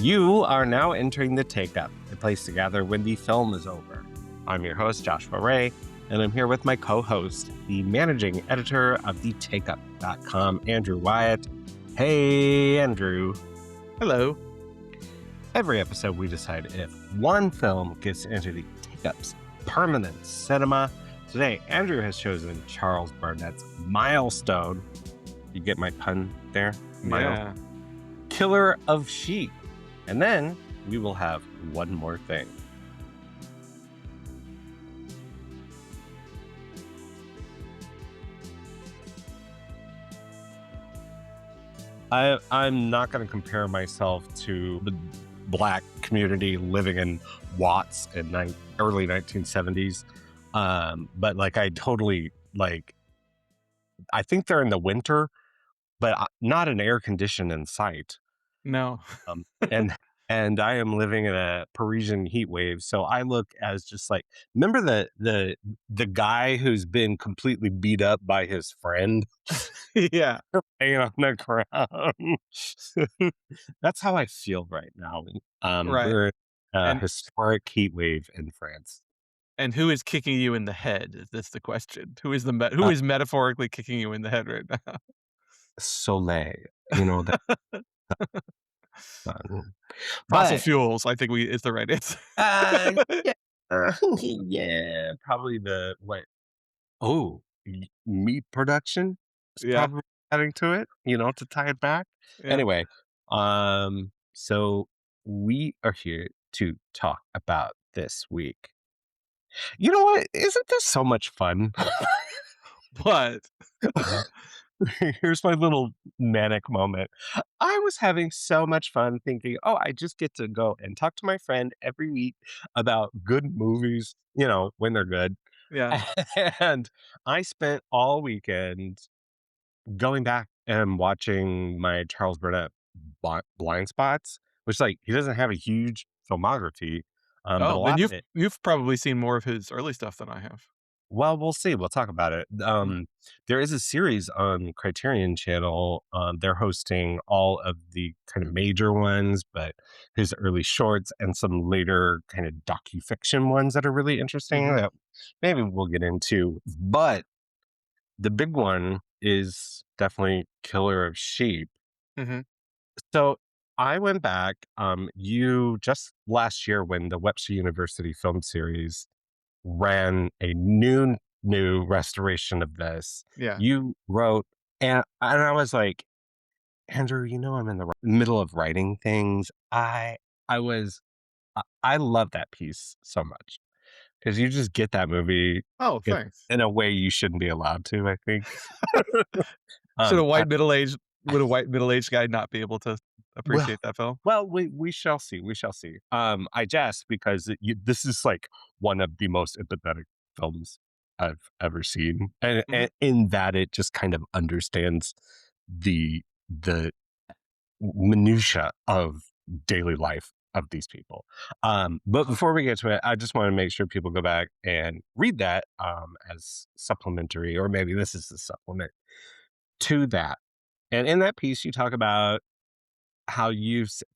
You are now entering the Take Up, the place to gather when the film is over. I'm your host, Joshua Ray, and I'm here with my co-host, the managing editor of thetakeup.com, Andrew Wyatt. Hey, Andrew. Hello. Every episode, we decide if one film gets into the Take-Up's permanent cinema. Today, Andrew has chosen Charles Burnett's Milestone. You get my pun there? Yeah. Killer of Sheep. And then we will have one more thing. I'm not going to compare myself to the Black community living in Watts in early 1970s. But like I totally like, I think they're in the winter, but not an air condition in sight. No. And I am living in a Parisian heat wave, so I look as just like, remember the guy who's been completely beat up by his friend Yeah. laying on the ground. That's how I feel right now. Right. We're in a And historic heat wave in France. and who is kicking you in the head? That's the question. Who is Uh, metaphorically kicking you in the head right now? Soleil, you know that. Fossil But fuels, I think is the right answer. yeah, yeah, probably the what? Oh, meat production is Yeah. probably adding to it, to tie it back. Yeah. Anyway, so we are here to talk about this week. You know what? Isn't this so much fun? But Here's my little manic moment. I was having so much fun thinking, oh, I just get to go and talk to my friend every week about good movies, when they're good. yeah. And I spent all weekend going back and watching my Charles Burnett blind spots, which like he doesn't have a huge filmography, but a Oh, then lot of you've it. you've probably seen more of his early stuff than I have. Well, we'll see. We'll talk about it. There is a series on Criterion Channel. They're hosting all of the kind of major ones, but his early shorts and some later kind of docufiction ones that are really interesting Mhm. that maybe we'll get into. But the big one is definitely Killer of Sheep. Mhm. So I went back, you just last year when the Webster University film series ran a new restoration of this. Yeah. You wrote, and I was like, Andrew, I'm in the middle of writing things. I love that piece so much because you just get that movie Oh, in, thanks. in a way you shouldn't be allowed to, I think. Should a um, I, white middle-aged would a white middle-aged guy not be able to well, appreciate that film? well, we shall see. We shall see. I jest because this is like one of the most empathetic films I've ever seen, Mhm. and in that it just kind of understands the minutia of daily life of these people. But before we get to it, I just want to make sure people go back and read that as supplementary, or maybe this is the supplement to that. And in that piece, you talk about how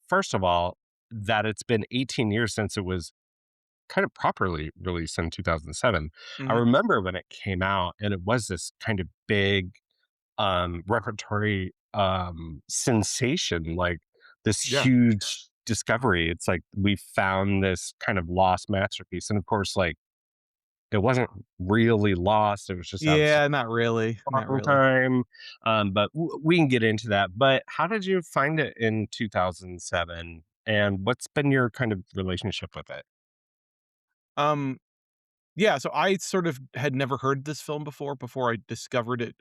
first of all, that it's been 18 years since it was kind of properly released in 2007. I Mhm. remember when it came out and it was this kind of big repertory sensation, like this Yeah. huge discovery. It's like we found this kind of lost masterpiece. And of course, like it wasn't really lost. It was just out of Yeah, not really, not long really. time. But we can get into that. But how did you find it in 2007? And what's been your kind of relationship with it? Um, yeah, so I sort of had never heard this film before I discovered it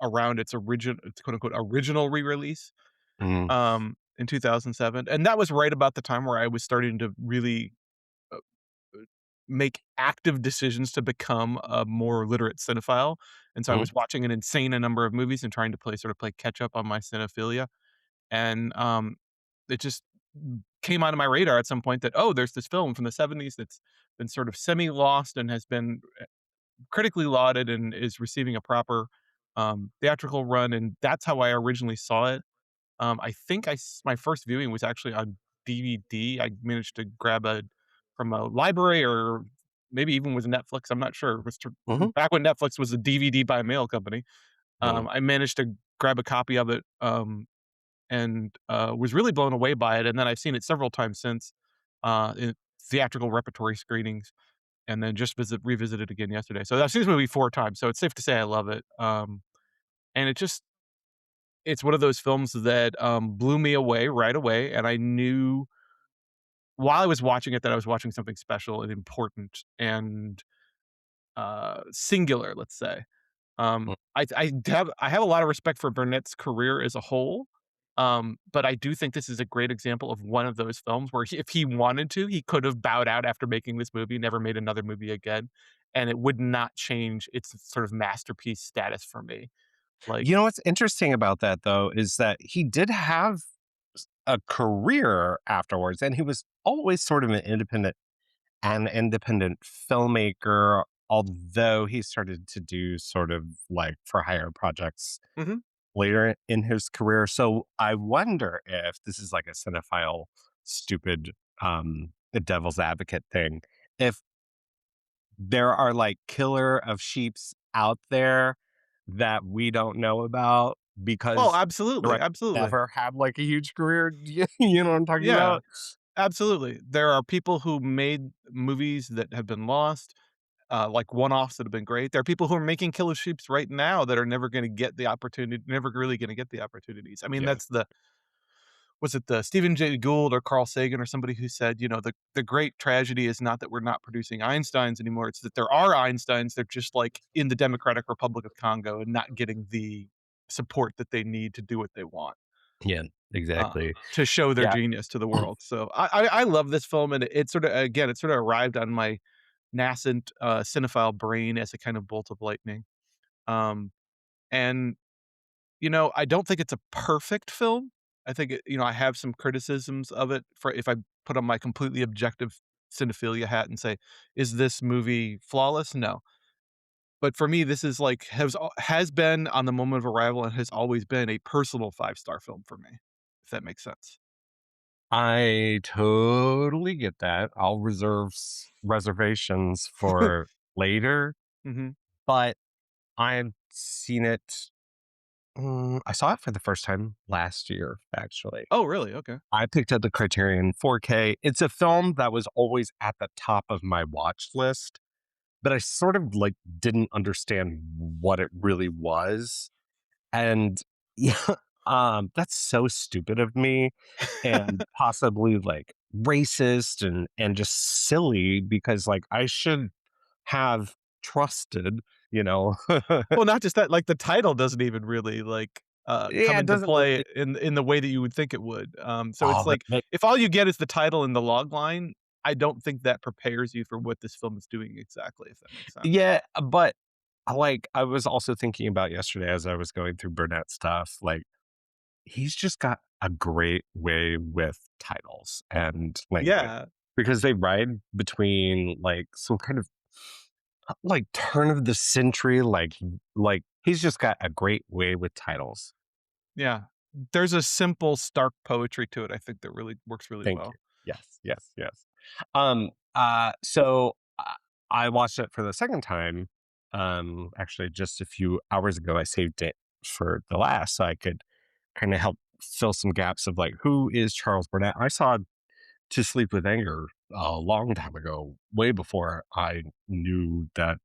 around its quote unquote "original" re-release, Mm, in 2007, and that was right about the time where I was starting to really, uh, make active decisions to become a more literate cinephile, and so I mm, was watching an insane a number of movies and trying to play catch up on my cinephilia, and, it just came onto my radar at some point that, "Oh, there's this film from the '70s that's been sort of semi-lost and has been critically lauded and is receiving a proper, theatrical run," and that's how I originally saw it. I think my first viewing was actually on DVD. I managed to grab a from a library or maybe even with Netflix. I'm not sure. It was Mhm. back when Netflix was a DVD by mail company. Mm. I managed to grab a copy of it, and was really blown away by it. And then I've seen it several times since in theatrical repertory screenings, and then just revisited again yesterday. So I've seen this movie 4 times. So it's safe to say I love it. And it's one of those films that blew me away right away, and I knew while I was watching it that I was watching something special and important and singular. Let's say. Mm. I have a lot of respect for Burnett's career as a whole, but I do think this is a great example of one of those films where if he wanted to, he could have bowed out after making this movie, never made another movie again, and it would not change its sort of masterpiece status for me. Like, You know what's interesting about that though is that he did have a career afterwards, and he was always sort of an independent filmmaker, although he started to do sort of like for hire projects mhm. later in his career. So I wonder if this is like a cinephile, stupid, the devil's advocate thing. If there are like killer of sheeps out there that we don't know about Oh, because absolutely, Right absolutely. never had like a huge career. You know what I'm talking Yeah, about? absolutely. There are people who made movies that have been lost, like one-offs that have been great. There are people who are making killer sheeps right now that are never gonna get the opportunity, never really gonna get the opportunities. I mean, Yeah. that's the was it the Stephen Jay Gould or Carl Sagan or somebody who said, "The great tragedy is not that we're not producing Einsteins anymore, it's that there are Einsteins, they're just, like, in the Democratic Republic of Congo and not getting the support that they need to do what they want, Yeah, exactly. to show their Yeah. genius to the world." So I love this film, and it sorta again, it sorta arrived on my nascent, cinephile brain as a kind of bolt of lightning. Um, and I don't think it's a perfect film. I think I have some criticisms of it for if I put on my completely objective cinephilia hat and say, "Is this movie flawless?" No. But for me, this is like has been on the moment of arrival and has always been a personal five-star film for me, if that makes sense. I totally get that. I'll reserve reservations for later, Mhm. but I've seen it. I saw it for the first time last year, actually. Oh, really? Okay. I picked up the Criterion 4K. It's a film that was always at the top of my watch list, but I sort of like didn't understand what it really was. And yeah, that's so stupid of me and possibly like racist and just silly because like I should have trusted, you know. Well, not just that, like, the title doesn't even really, like, come Yeah, it into doesn't play really. in the way that you would think it would. So Oh, it's but like, if all you get is the title and the log line, I don't think that prepares you for what this film is doing exactly, if that makes sense. yeah, but I was also thinking about yesterday as I was going through Burnett stuff, like he's just got a great way with titles and language Yeah, because they ride between like some kind of like turn of the century, like he's just got a great way with titles. yeah. There's a simple, stark poetry to it, I think, that really works really Thank you. well. Yes, yes, yes. So I watched it for the second time. Actually, just a few hours ago, I saved it for the last, so I could kind of help fill some gaps of like who is Charles Burnett. I saw To Sleep with Anger a long time ago, way before I knew that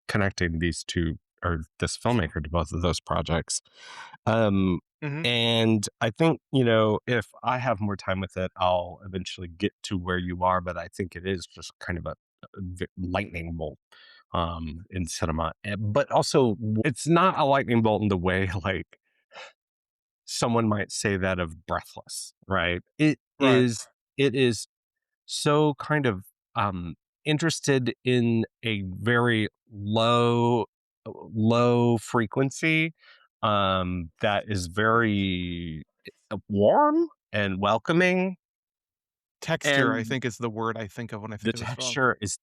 connecting these two or this filmmaker to both of those projects. Um, Mhm. and I think, if I have more time with it, I'll eventually get to where you are. But I think it is just kind of a lightning bolt in cinema. But also, it's not a lightning bolt in the way like someone might say that of Breathless, right? It Right. is, it is so kind of um, interested in a very low frequency that is very warm and welcoming, Texture, I and think, is the word I think of when I the think of this film. texture is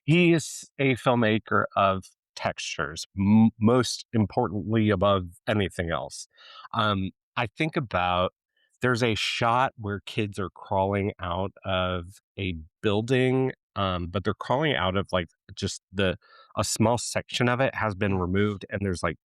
he is a filmmaker of textures, most importantly above anything else. I think about there's a shot where kids are crawling out of a building, but they're crawling out of, like, just the a small section of it has been Mm, removed, and there's, like,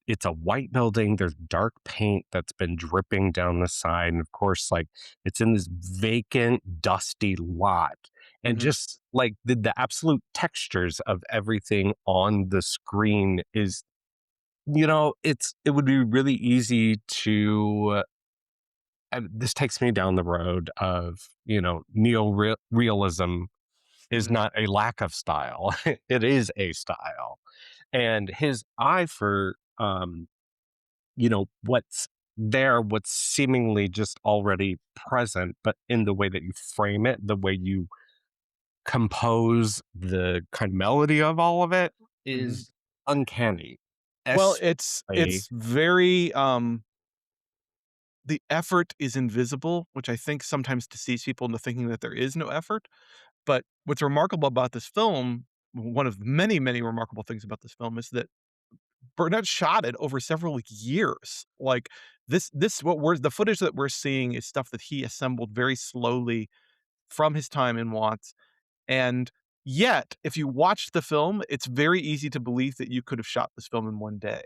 it's a white building, there's dark paint that's been dripping down the side, and, of course, like, it's in this vacant, dusty lot, and mhm, just, like, the absolute textures of everything on the screen is it would be really easy to and this takes me down the road of, realism is mhm, not a lack of style. It is a style. And his eye for, what's there, what's seemingly just already present, but in the way that you frame it, the way you compose the kind of melody of all of it mhm. is uncanny. Well, Especially it's very, the effort is invisible, which I think sometimes deceives people into thinking that there is no effort. But what's remarkable about this film, one of many, many remarkable things about this film is that Burnett shot it over several years. Like this what we're the footage that we're seeing is stuff that he assembled very slowly from his time in Watts. And yet, if you watch the film, it's very easy to believe that you could have shot this film in one day.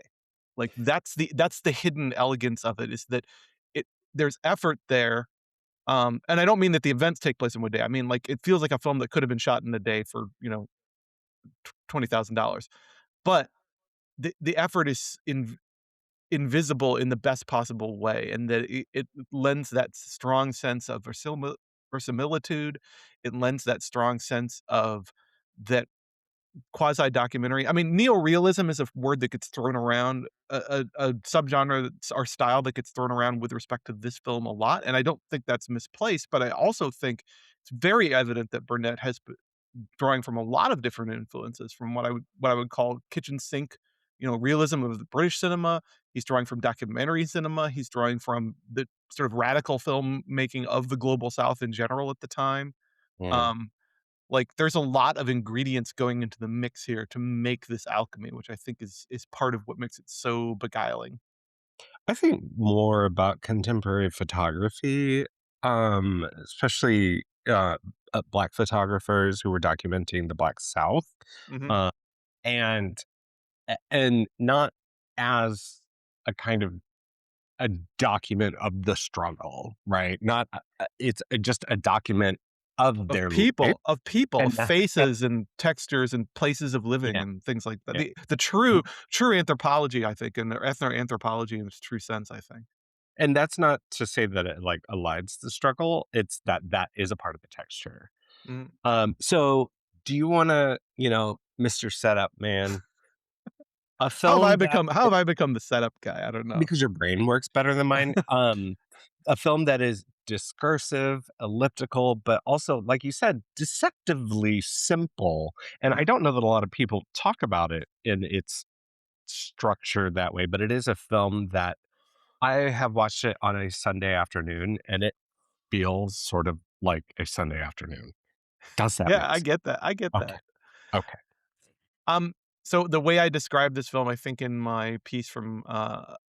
Like that's the hidden elegance of it is that it there's effort there. And I don't mean that the events take place in one day. I mean, like, it feels like a film that could have been shot in a day for, $20,000. But the effort is invisible in the best possible way, and that it lends that strong sense of verisimilitude. It lends that strong sense of that quasi-documentary. I mean, neorealism is a word that gets thrown around, a subgenre that's or style that gets thrown around with respect to this film a lot, and I don't think that's misplaced, but I also think it's very evident that Burnett has drawing from a lot of different influences from what I would call kitchen sink, realism of the British cinema. He's drawing from documentary cinema. He's drawing from the sort of radical filmmaking of the global South in general at the time. mm, Um, like there's a lot of ingredients going into the mix here to make this alchemy, which I think is part of what makes it so beguiling. I think more about contemporary photography, especially Black photographers who were documenting the Black South, Mhm. uh, and and not as a kind of a document of the struggle, right? Not it's just a document of their life, Of people, of and that faces and textures and places of living yeah, and things like that. yeah. The true anthropology, I think, and ethnoanthropology in its true sense, I think. And that's not to say that it like elides the struggle. It's that that is a part of the texture. Mm. So do you want to, Mr. Setup Man, a film that How have I become the setup guy? I don't know. because your brain works better than mine, a film that is discursive, elliptical, but also, like you said, deceptively simple. And I Mhm. don't know that a lot of people talk about it in its structure that way, but it is a film that I have watched it on a Sunday afternoon, and it feels sort of like a Sunday afternoon. Does that Yeah, make I sense? get that, I get Okay, that. okay. Um, so the way I described this film, I think in my piece from,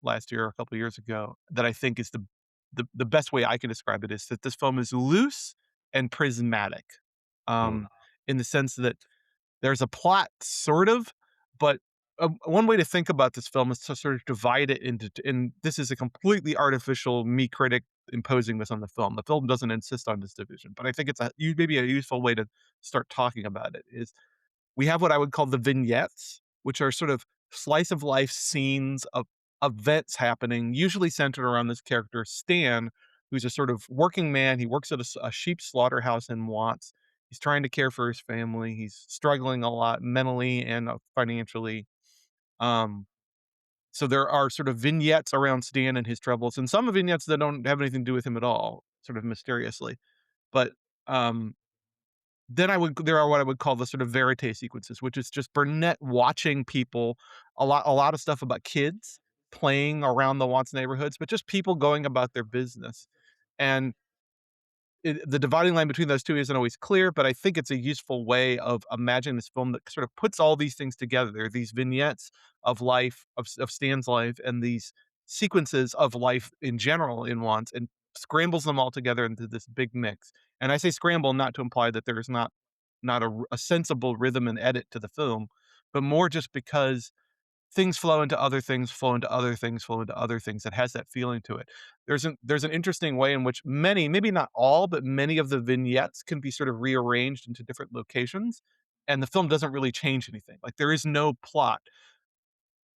last year or a couple years ago, that I think is the best way I can describe it is that this film is loose and prismatic, Mm, um, in the sense that there's a plot, sort of, but, one way to think about this film is to sort of divide it into and this is a completely artificial me critic imposing this on the film. The film doesn't insist on this division, but I think it's maybe a useful way to start talking about it is we have what I would call the vignettes, which are sort of slice of life scenes of events happening, usually centered around this character, Stan, who's a sort of working man. He works at a sheep slaughterhouse in Watts. He's trying to care for his family. He's struggling a lot mentally and financially. Um, so there are sort of vignettes around Stan and his troubles, and some vignettes that don't have anything to do with him at all, sort of mysteriously. But um, then there are what I would call the sort of verite sequences, which is just Burnett watching people, a lot of stuff about kids playing around the Watts neighborhoods, but just people going about their business. And the dividing line between those 2 isn't always clear, but I think it's a useful way of imagining this film that sort of puts all these things together. There are these vignettes of life, of Stan's life, and these sequences of life in general in Watts, and scrambles them all together into this big mix. And I say scramble not to imply that there is not a sensible rhythm and edit to the film, but more just because things flow into other things, flow into other things, flow into other things. It has that feeling to it. There's an interesting way in which many, maybe not all, but many of the vignettes can be sort of rearranged into different locations, and the film doesn't really change anything. Like there is no plot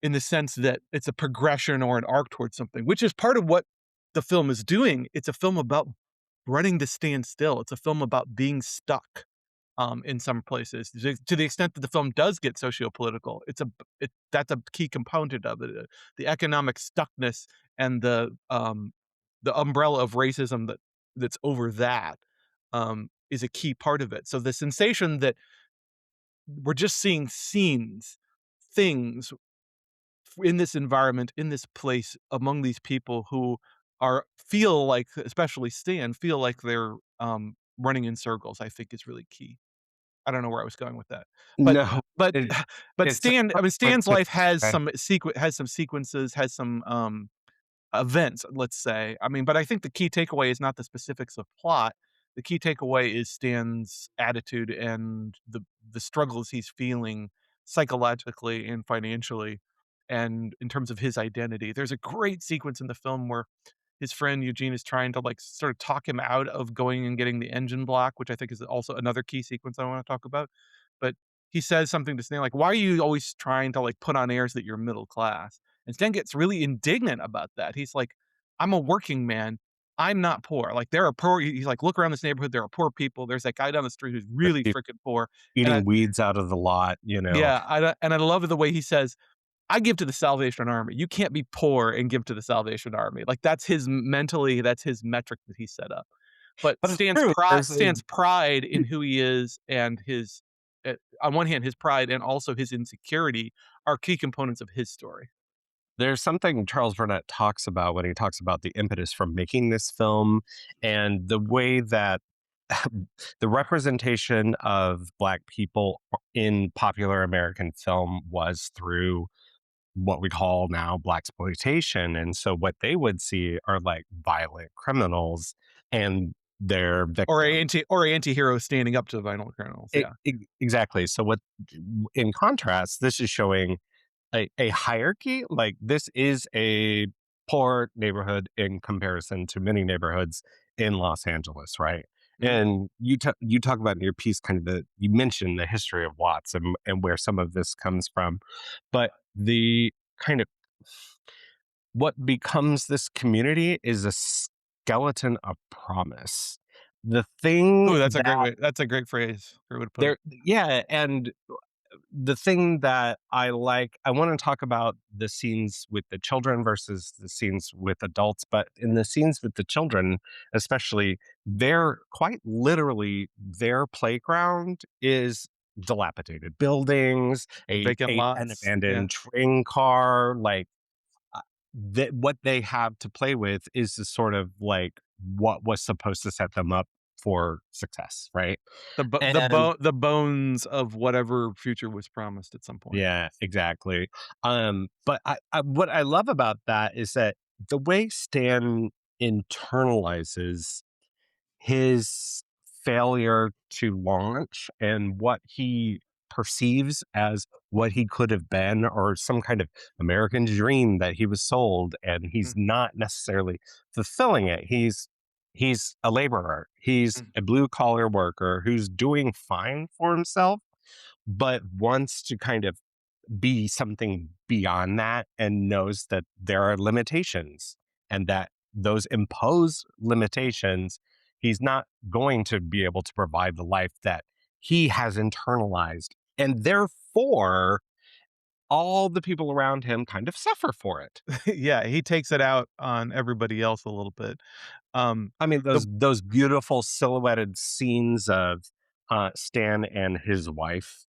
in the sense that it's a progression or an arc towards something, which is part of what the film is doing. It's a film about running to stand still. It's a film about being stuck in some places. To the extent that the film does get sociopolitical, that's a key component of it. The economic stuckness and the umbrella of racism that's over that is a key part of it. So the sensation that we're just seeing scenes, things in this environment, in this place, among these people who feel like, especially Stan, feel like they're running in circles, I think is really key. I don't know where I was going with that. But No, but it but it's a Stan I mean, perfect Stan's to life has describe. some sequences, has some, events, let's say. I mean, but I think the key takeaway is not the specifics of plot. The key takeaway is Stan's attitude and the struggles he's feeling psychologically and financially, and in terms of his identity. There's a great sequence in the film where his friend Eugene is trying to like sort of talk him out of going and getting the engine block, which I think is also another key sequence I want to talk about. But he says something to Stan like, "Why are you always trying to like put on airs that you're middle class?" And Stan gets really indignant about that. He's like, "I'm a working man. I'm not poor. Like there are poor." He's like, "Look around this neighborhood. There are poor people. There's that guy down the street who's really freaking poor." And I, Eating weeds out of the lot, yeah, and I love the way he says, I give to the Salvation Army. You can't be poor and give to the Salvation Army. Like that's his mentally, that's his metric that he set up. But but it's true. Stan's pride in who he is and his, on one hand, his pride and also his insecurity are key components of his story. There's something Charles Burnett talks about when he talks about the impetus from making this film and the way that the representation of Black people in popular American film was through what we call now Black exploitation. And so what they would see are like violent criminals and their victims. Or a anti-hero standing up to the violent criminals. Yeah. Exactly. So what, in contrast, this is showing a hierarchy. Like this is a poor neighborhood in comparison to many neighborhoods in Los Angeles, right? Mhm. And you talk about in your piece kind of you mentioned the history of Watts and where some of this comes from, but the kind of what becomes this community is a skeleton of promise. The thing Ooh, that that's a great phrase. Great way to put it. there, yeah, and the thing that I want to talk about the scenes with the children versus the scenes with adults, but in the scenes with the children, especially, they're quite literally their playground is dilapidated buildings, Vacant an lots. Yeah. abandoned train car, like that what they have to play with is the sort of like what was supposed to set them up for success, right? And The bones of whatever future was promised at some point. yeah, exactly. But what I love about that is that the way Stan internalizes his failure to launch and what he perceives as what he could have been or some kind of American dream that he was sold and he's Mm, not necessarily fulfilling it. He's a laborer. He's mm. a blue collar worker who's doing fine for himself, but wants to kind of be something beyond that and knows that there are limitations and that those imposed limitations, he's not going to be able to provide the life that he has internalized. And therefore, all the people around him kind of suffer for it. Yeah, he takes it out on everybody else a little bit. Um, I mean, the those beautiful silhouetted scenes of Stan and his wife,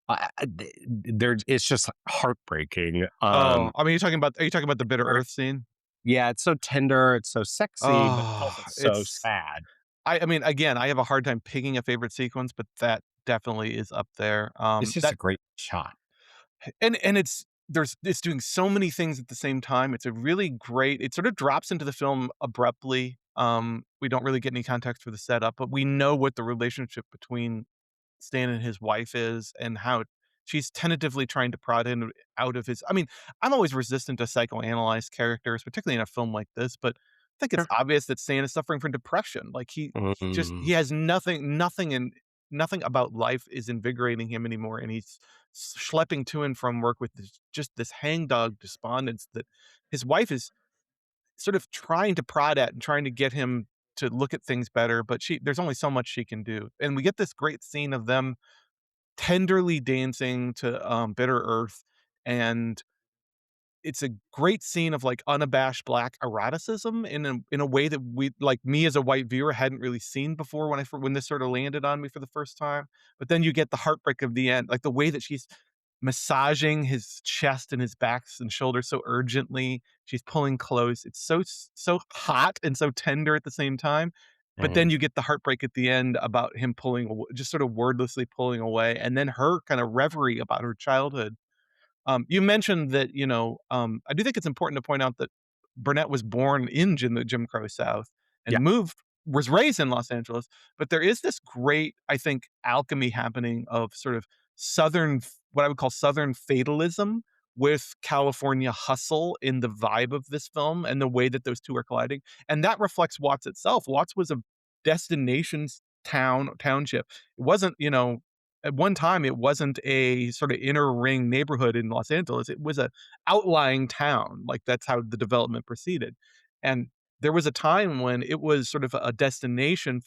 it's just heartbreaking. Oh, I mean, are you talking about the Bitter Or Earth scene? yeah, it's so tender, it's so sexy, but it's Oh, also so it's sad. I mean, again, I have a hard time picking a favorite sequence, but that definitely is up there. It's just a That great shot. and it's doing so many things at the same time. It's a really great it sort of drops into the film abruptly. We don't really get any context for the setup, but we know what the relationship between Stan and his wife is and how she's tentatively trying to prod him out of his. I mean, I'm always resistant to psychoanalyze characters, particularly in a film like this, but I think it's Sure. obvious that Stan is suffering from depression. Like he Mm, has nothing about life is invigorating him anymore, and he's schlepping to and from work with just this hangdog despondence that his wife is sort of trying to prod at and trying to get him to look at things better, but there's only so much she can do. And we get this great scene of them tenderly dancing to, Bitter Earth, and it's a great scene of, like, unabashed black eroticism in a way that we like, me as a white viewer hadn't really seen before when this sorta landed on me for the first time, but then you get the heartbreak of the end, like, the way that she's massaging his chest and his backs and shoulders so urgently, she's pulling close, it's so hot and so tender at the same time, but then mm, you get the heartbreak at the end about him just sort of wordlessly pulling away, and then her kinda reverie about her childhood. You mentioned that, I do think it's important to point out that Burnett was born in the Jim Crow South yeah. and was raised in Los Angeles, but there is this great, I think, alchemy happening of sort of what I would call Southern fatalism with California hustle in the vibe of this film and the way that those two are colliding. And that reflects Watts itself. Watts was a township. It wasn't, at one time, it wasn't a sort of inner ring neighborhood in Los Angeles. It was a outlying town. Like that's how the development proceeded. And there was a time when it was sort of a destination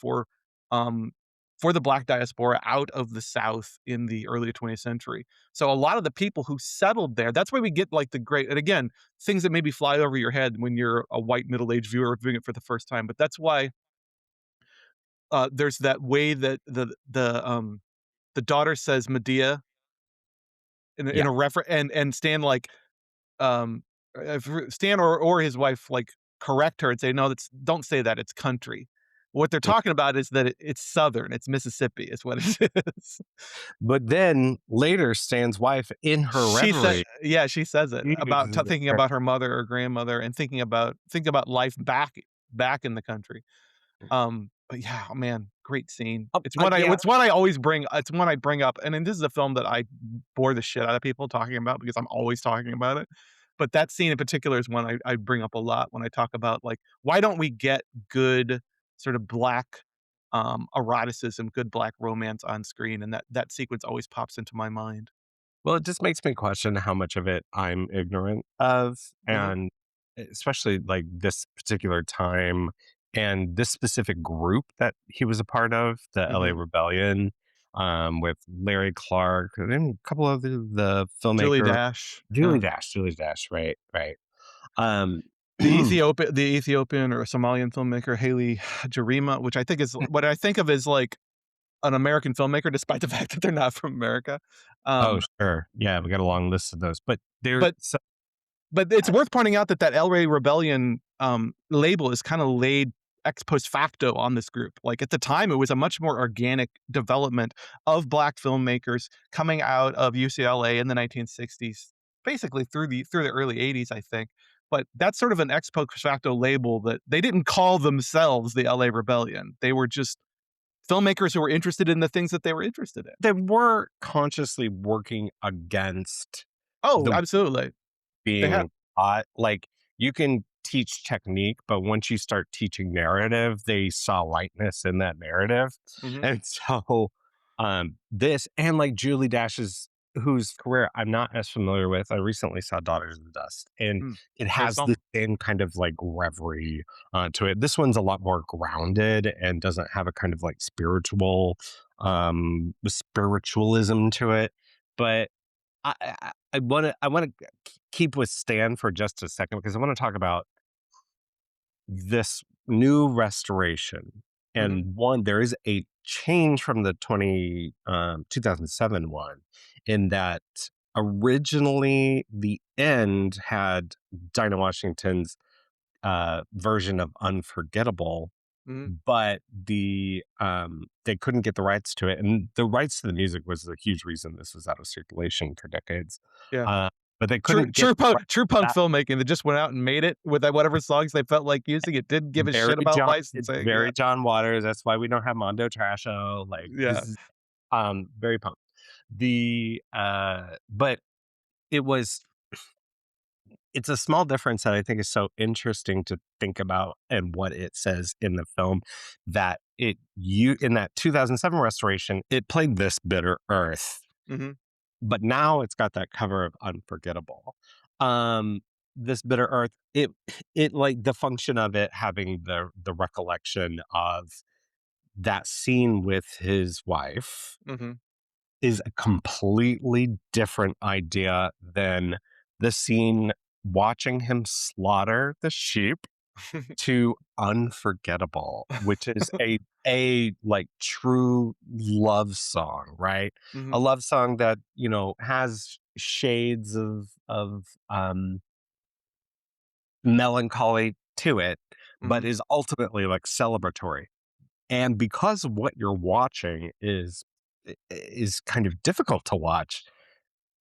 um, for the Black diaspora out of the South in the early 20th century. So a lot of the people who settled there, that's why we get like the great, and again, things that maybe fly over your head when you're a white middle-aged viewer viewing it for the first time. But that's why there's that way that the daughter says Medea in Yeah. a refer and Stan, like, if Stan or his wife, like, correct her and say, "No, that's don't say that, it's country." What they're Mm. talking about is that it's Southern, it's Mississippi is what it is. But then later, Stan's wife, in her She said reverie, yeah, she says it about uses thinking it. about her mother or grandmother and thinking about life back in the country. But yeah, oh man, great scene. Yeah. It's one I bring up, and then this is a film that I bore the shit out of people talking about because I'm always talking about it. But that scene in particular is one I bring up a lot when I talk about, like, why don't we get good sort of black, eroticism, good black romance on screen, and that sequence always pops into my mind. Well, it just makes me question how much of it I'm ignorant of, Mhm, and especially like this particular time and this specific group that he was a part of, the LA mhm. Rebellion, with Larry Clark and then a couple of the Julie filmmaker Dash, yeah. Julie Dash, right, right. Um, The Ethiopian or Somalian filmmaker Haley Jarima, which I think is what I think of as, like, an American filmmaker despite the fact that they're not from America. oh, Um, sure, yeah, we got a long list of those, but they're but so, but it's worth pointing out that LA Rebellion, label is kinda laid ex post facto on this group. Like, at the time, it was a much more organic development of black filmmakers coming out of UCLA in the 1960s, basically through the early '80s, I think. But that's sort of an ex post facto label that they didn't call themselves the LA Rebellion. They were just filmmakers who were interested in the things that they were interested in. they were consciously working against Oh, the absolutely. They had being taught. Like, you can teach technique, but once you start teaching narrative, they saw lightness in that narrative. mhm, And so, this and like Julie Dash's, whose career I'm not as familiar with. I recently saw Daughters of the Dust, and mm, it great has the film. same kind of like reverie to it. This one's a lot more grounded and doesn't have a kind of like spiritualism to it. But I want to keep with Stan for just a second because I want to talk about this new restoration. Mhm, And one, there is a change from the 2007 one in that originally the end had Dinah Washington's version of Unforgettable, mhm, but they couldn't get the rights to it, and the rights to the music was a huge reason this was out of circulation for decades. yeah. but they True, couldn't get true punk that filmmaking that just went out and made it with whatever songs they felt like using. It didn't give a very shit about It's licensing. Yeah, very John Waters. That's why we don't have Mondo Trasho. Like this yeah. is very punk. But it was it's a small difference that I think is so interesting to think about and what it says in the film that it you in that 2007 restoration, it played This Bitter Earth, Hmm. but now it's got that cover of Unforgettable. Um, this Bitter Earth, it like the function of it having the recollection of that scene with his wife Hmm. is a completely different idea than the scene watching him slaughter the sheep to Unforgettable, which is a like true love song, right? A Hmm. love song that, has shades of melancholy to it, but Hmm. is ultimately like celebratory. And because what you're watching is kind of difficult to watch,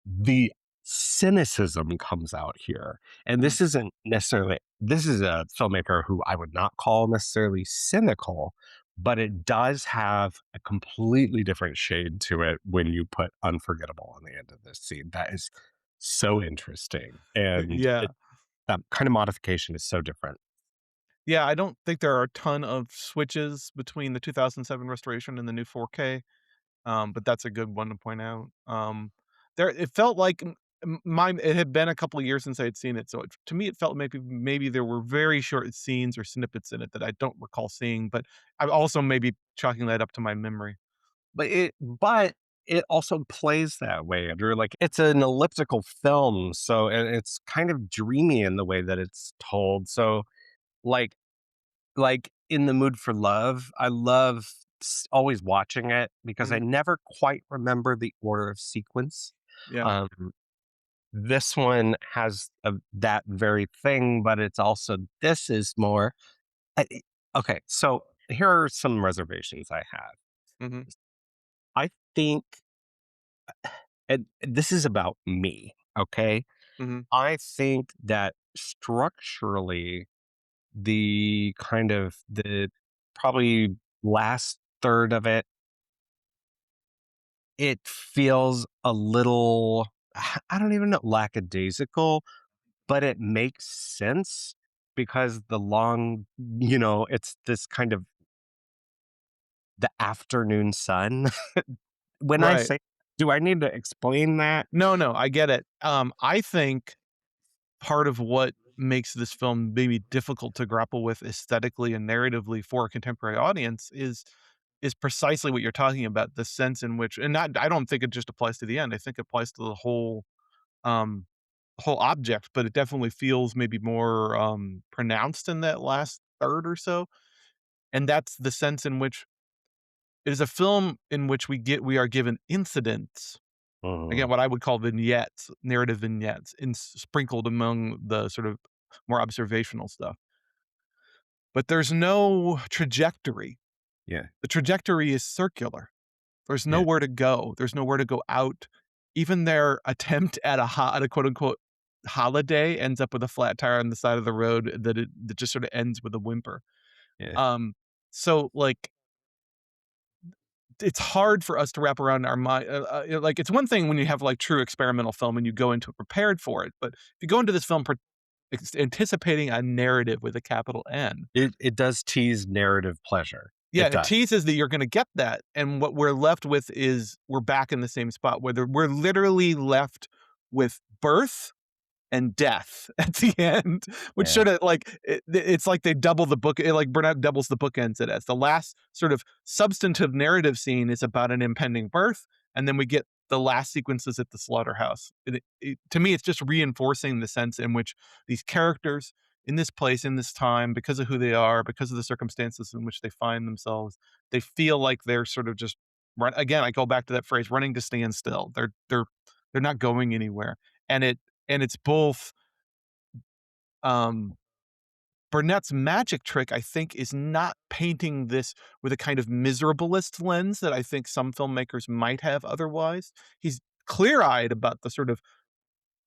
the cynicism comes out here. And Hmm. this is a filmmaker who I would not call necessarily cynical, but it does have a completely different shade to it when you put Unforgettable on the end of this scene. That is so interesting. And Yeah. that kind of modification is so different. Yeah, I don't think there are a ton of switches between the 2007 restoration and the new 4K, but that's a good one to point out. There it felt like it had been a couple of years since I had seen it, so to me, it felt maybe there were very short scenes or snippets in it that I don't recall seeing, but I'm also maybe chalking that up to my memory. But it also plays that way, Andrew. Like it's an elliptical film, so and it's kind of dreamy in the way that it's told. So like in the mood for love, I love always watching it because I Mhm. never quite remember the order of sequence. Yeah. Um, this one has that very thing, but it's also this is more. Okay, so here are some reservations I have. Mhm. I think, and this is about me. Okay, Mhm. I think that structurally the probably last third of it feels a little I don't even know, lackadaisical, but it makes sense because it's this kind of the afternoon sun. When I Right. say, do I need to explain that? No, no, I get it. I think part of what makes this film maybe difficult to grapple with aesthetically and narratively for a contemporary audience is precisely what you're talking about, the sense in which, and not, I don't think it just applies to the end. I think it applies to the um whole object, but it definitely feels maybe more pronounced in that last third or so. And that's the sense in which it is a film in which we are given incidents. Again, Mhm. what I would call vignettes, narrative vignettes, sprinkled among the sort of more observational stuff. But there's no trajectory. Yeah, The trajectory is circular. There's yeah, nowhere to go. There's nowhere to go out. Even their attempt at at a quote unquote holiday ends up with a flat tire on the side of the road that just sort of ends with a whimper. yeah. Um, so like it's hard for us to wrap around our mind. Like it's one thing when you have like true experimental film and you go into it prepared for it, but if you go into this film anticipating a narrative with a capital N, It does tease narrative pleasure. yeah, It it does. teases that you're going to get that, and what we're left with is we're back in the same spot where we're literally left with birth and death at the end, which Yeah, sort of like it's like they double the book. Like Burnett doubles the bookends. It as the last sort of substantive narrative scene is about an impending birth, and then we get the last sequences at the slaughterhouse. To me, it's just reinforcing the sense in which these characters in this place, in this time, because of who they are, because of the circumstances in which they find themselves, they feel like they're sort of just run. Again, I go back to that phrase, "running to stand still." They're not going anywhere, and it's both um, Burnett's magic trick, I think, is not painting this with a kind of miserablest lens that I think some filmmakers might have otherwise. He's clear-eyed about the sort of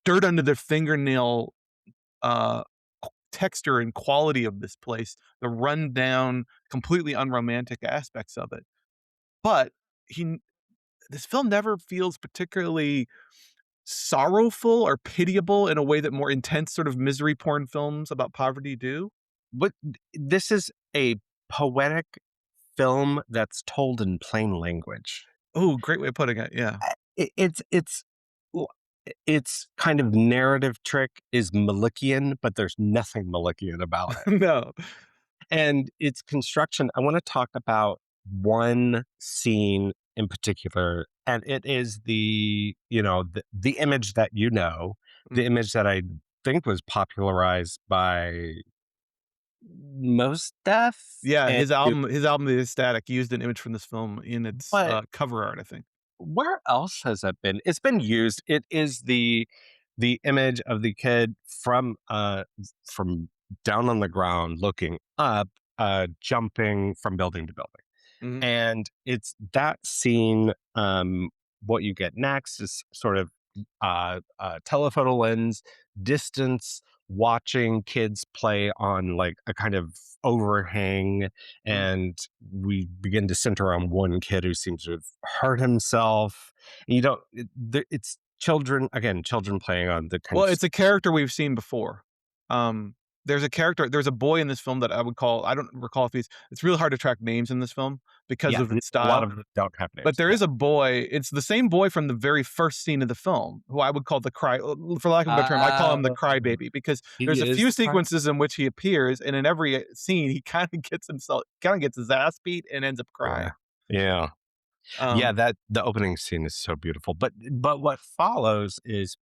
dirt under their fingernail uh, texture and quality of this place, the rundown, completely unromantic aspects of it. But he this film never feels particularly sorrowful or pitiable in a way that more intense sort of misery porn films about poverty do. But this is a poetic film that's told in plain language. Oh, great way of putting it. Yeah. It's w its kind of narrative trick is Malikian, but there's nothing Malikian about it. No. And its construction, I wanna talk about one scene in particular, and it is the image that the Mhm. image that I think was popularized by Mos Def, Yeah, and his album The Ecstatic used an image from this film in its, but cover art, I think. where else has that been? It's been used. It is the image of the kid from down on the ground looking up, jumping from building to building. Mhm, And it's that scene. What you get next is sort of telephoto lens, distance, watching kids play on like a kind of overhang, mhm. and we begin to center on one kid who seems to have hurt himself. And you don't. It's children again, children playing on the kind Well, of it's a character we've seen before. Um, there's a boy in this film that I don't recall if it's really hard to track names in this film because yeah. of its A lot style, of them don't have but names. there Yeah. is a boy, it's the same boy from the very first scene of the film, who I would call for lack of a better term, I call him the Uh, crybaby because he there's a is few the prime. sequences in which he appears, and in every scene, he kinda gets his ass beat and ends up Yeah. crying. Yeah. Yeah, Um, that the opening scene is so beautiful. But what follows is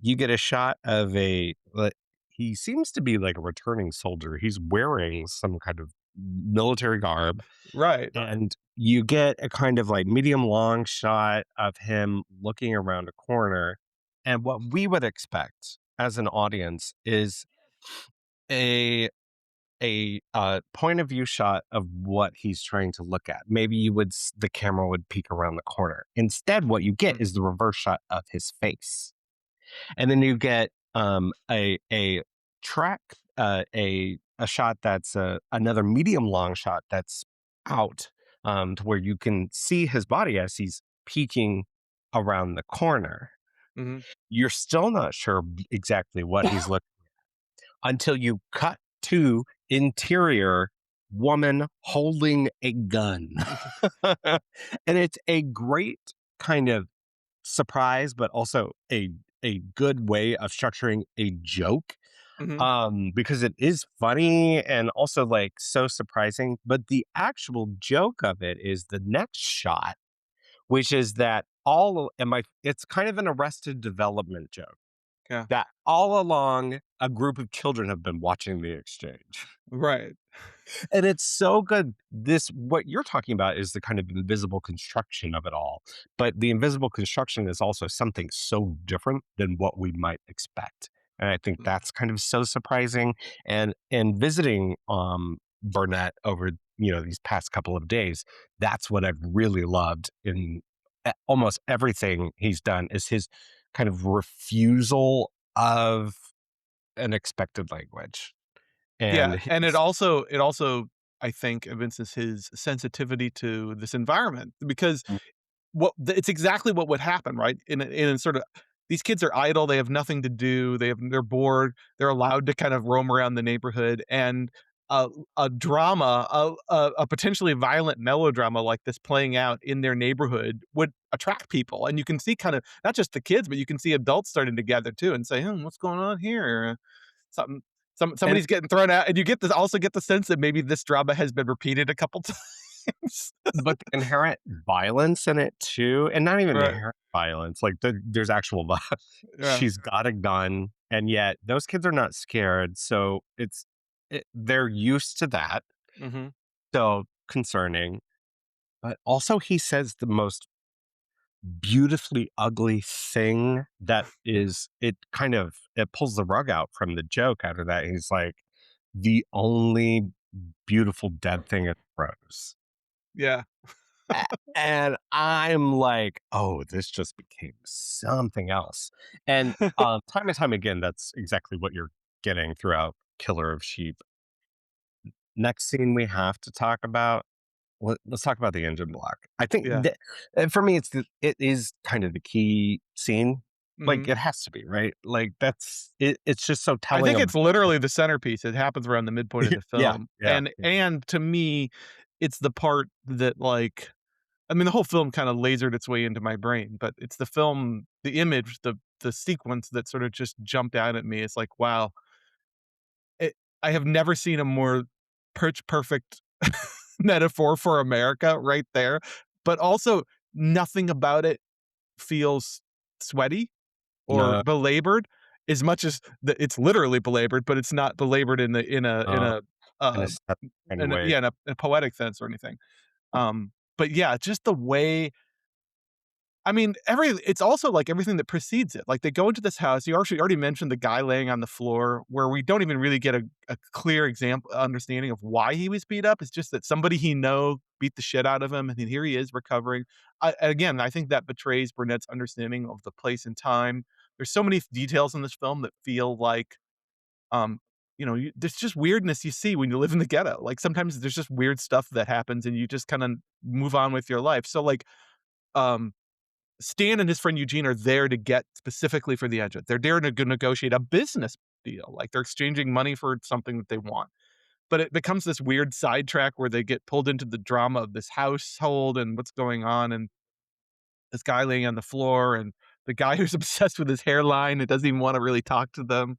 you get a shot of he seems to be like a returning soldier. He's wearing some kind of military garb, right. and you get a kind of like medium long shot of him looking around a corner. And what we would expect as an audience is a point of view shot of what he's trying to look at. Maybe the camera would peek around the corner. Instead, what you get Mm, is the reverse shot of his face, and then you get a track a shot that's another medium long shot that's out, to where you can see his body as he's peeking around the corner. mhm. You're still not sure exactly what he's looking until you cut to interior woman holding a gun. And it's a great kind of surprise, but also a good way of structuring a joke, Mhm, because it is funny and also like so surprising. But the actual joke of it is the next shot, which is that all and my it's kind of an Arrested Development joke yeah, that all along a group of children have been watching the exchange. right. And it's so good. This what you're talking about is the kind of invisible construction of it all. But the invisible construction is also something so different than what we might expect. And I think Mm. that's kind of so surprising. And visiting Burnett over these past couple of days, that's what I've really loved in almost everything he's done is his kind of refusal of an expected language. Yeah, And and his it also, I think, evinces his sensitivity to this environment because it's exactly what would happen, right? In a sort of these kids are idle, they have nothing to do, they're bored, they're allowed to kind of roam around the neighborhood, and a a potentially violent melodrama like this playing out in their neighborhood would attract people, and you can see kind of not just the kids, but you can see adults starting to gather too and say, "Hmm, what's going on here? Something and somebody's getting thrown out," and you get the sense that maybe this drama has been repeated a couple times. but the inherent violence in it too, and not even Right, inherent violence, like there's actual yeah, she's got a gun, and yet those kids are not scared, so they're used to that, mhm. so concerning. But also he says the most beautifully ugly thing that is it pulls the rug out from the joke after that. He's like, the only beautiful dead thing is Rose. Yeah. A and I'm like, "Oh, this just became something else." And, time and time again, that's exactly what you're getting throughout Killer of Sheep. Next scene we have to talk about, let's talk about the engine block. I think Yeah. that for me, it is kind of the key scene. Like, Mhm. it has to be, right? Like, it's just so I telling think of it's literally the centerpiece. It happens around the midpoint of the Yeah, film, yeah, yeah. and to me, it's the part that, like, I mean, the whole film kinda lasered its way into my brain, but it's the film, the image, the sequence that sort of just jumped out at me. It's like, wow, it I have never seen a more perch perfect metaphor for America right there, but also nothing about it feels sweaty or No, belabored as much as it's literally belabored, but it's not belabored in the uh, in a uh, set kind of way. yeah, in a poetic sense or anything. But yeah, just the way, I mean, it's also like everything that precedes it. Like they go into this house. You actually already mentioned the guy laying on the floor, where we don't even really get a clear example understanding of why he was beat up. It's just that somebody he know beat the shit out of him, and then here he is recovering. Again, I think that betrays Burnett's understanding of the place and time. There's so many details in this film that feel like, um, there's just weirdness you see when you live in the ghetto. Like sometimes there's just weird stuff that happens, and you just kind of move on with your life. So like, um Stan and his friend Eugene are there to get specifically for the engine. They're there to negotiate a business deal. Like they're exchanging money for something that they want. But it becomes this weird sidetrack where they get pulled into the drama of this household and what's going on. And this guy laying on the floor and the guy who's obsessed with his hairline and doesn't even want to really talk to them.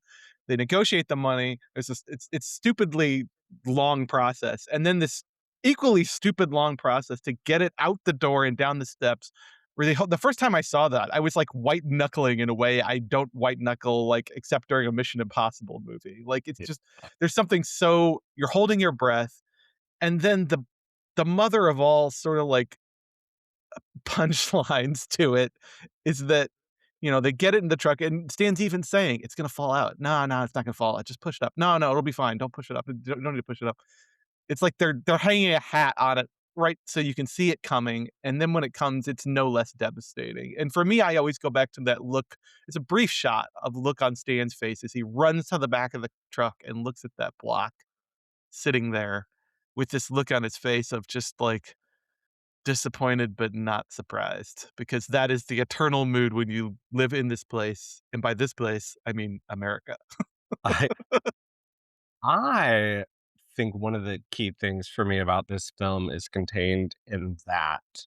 They negotiate the money. There's this, it's stupidly long process. And then this equally stupid long process to get it out the door and down the steps where the first time I saw that, I was like white knuckling in a way I don't white knuckle like except during a Mission Impossible movie. Like it's Yeah. just there's something, so you're holding your breath, and then the mother of all sort of like punchlines to it is that, they get it in the truck and Stan's even saying, "It's gonna fall out." "No, no, it's not gonna fall out. Just push it up." "No, no, it'll be fine. Don't push it up. Don't need to push it up." It's like they're hanging a hat on it, right, so you can see it coming, and then when it comes, it's no less devastating. And for me, I always go back to that look. It's a brief shot of look on Stan's face as he runs to the back of the truck and looks at that block sitting there with this look on his face of just like disappointed but not surprised, because that is the eternal mood when you live in this place, and by this place, I mean America. I I think one of the key things for me about this film is contained in that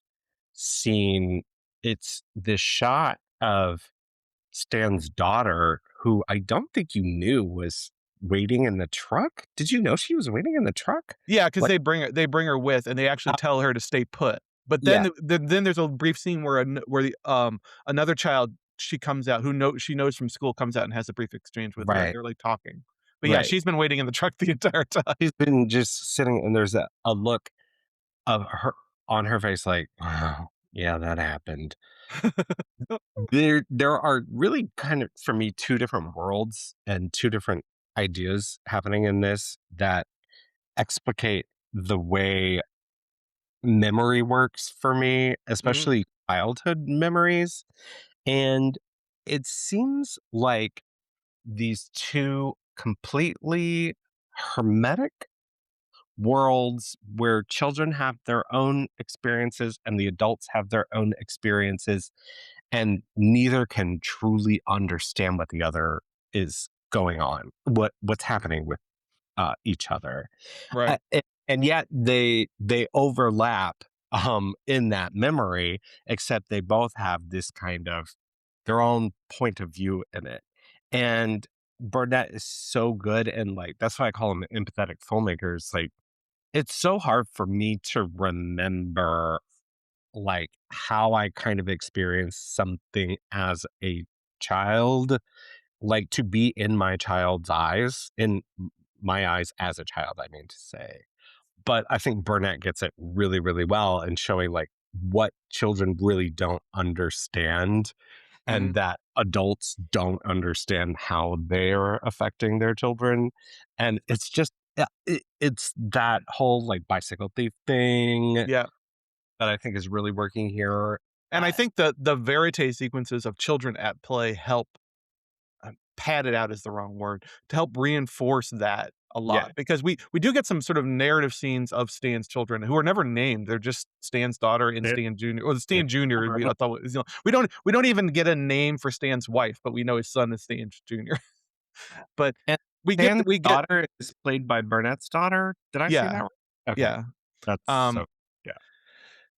scene. It's this shot of Stan's daughter, who I don't think you knew was waiting in the truck. Did you know she was waiting in the truck? Yeah, 'cause Like, they bring her with, and they actually uh, tell her to stay put. But yeah, then there's a brief scene where another child, she comes out, she knows from school, comes out and has a brief exchange with her, and right, they're, like, talking. But yeah, right. she's been waiting in the truck the entire time. She's been just sitting, and there's a look of her on her face, like, "Oh, yeah, that happened." There are really kind of, for me, 2 different worlds and 2 different ideas happening in this that explicate the way memory works for me, Mhm, especially childhood memories, and it seems like these 2 completely hermetic worlds where children have their own experiences and the adults have their own experiences, and neither can truly understand what the other is going on, what's happening with each other, right. and yet they overlap in that memory, except they both have this kind of their own point of view in it. And Burnett is so good, and like that's why I call him an empathetic filmmaker. It's like it's so hard for me to remember like how I kind of experienced something as a child, like to be in my child's eyes, in my eyes as a child, I mean to say. But I think Burnett gets it really, really well in showing like what children really don't understand, and Mhm. that adults don't understand how they're affecting their children. And it's just, yeah, it's that whole like bicycle thief thing. Yeah. that I think is really working here. And I Uh, think the verite sequences of children at play help pad it out is the wrong word, to help reinforce that a yeah, lot because we do get some sort of narrative scenes of Stan's children who are never named. They're just Stan's daughter and it, Stan Jr. or the yeah, Stan Jr. We I thought was, we don't even get a name for Stan's wife, but we know his son is Stan Jr. But and we Stan's get daughter is played by Burnett's daughter. Did I say that yeah, right? Okay, yeah. that's so Um, yeah.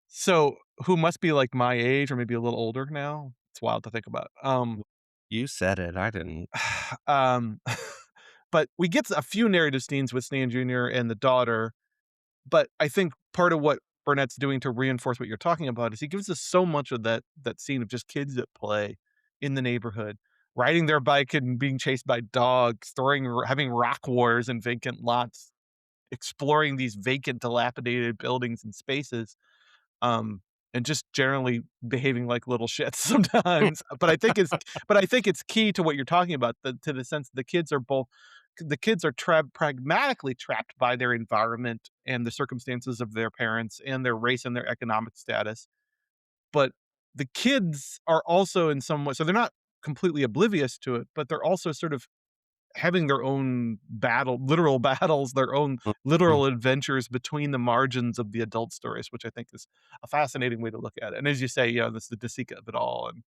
so who must be like my age or maybe a little older now. It's wild to think about. You said it, I didn't. Um, but we get a few narrative scenes with Stan Jr. and the daughter, but I think part of what Burnett's doing to reinforce what you're talking about is he gives us so much of that scene of just kids at play in the neighborhood, riding their bike and being chased by dogs, having rock wars in vacant lots, exploring these vacant, dilapidated buildings and spaces, um, and just generally behaving like little shits sometimes. But I think it's key to what you're talking about, to the sense the kids are pragmatically trapped by their environment and the circumstances of their parents and their race and their economic status. But the kids are also in some way so they're not completely oblivious to it, but they're also sort of having their own literal battles, their own Mhm. literal adventures between the margins of the adult stories, which I think is a fascinating way to look at it. And as you say, that's the Desika of it all. And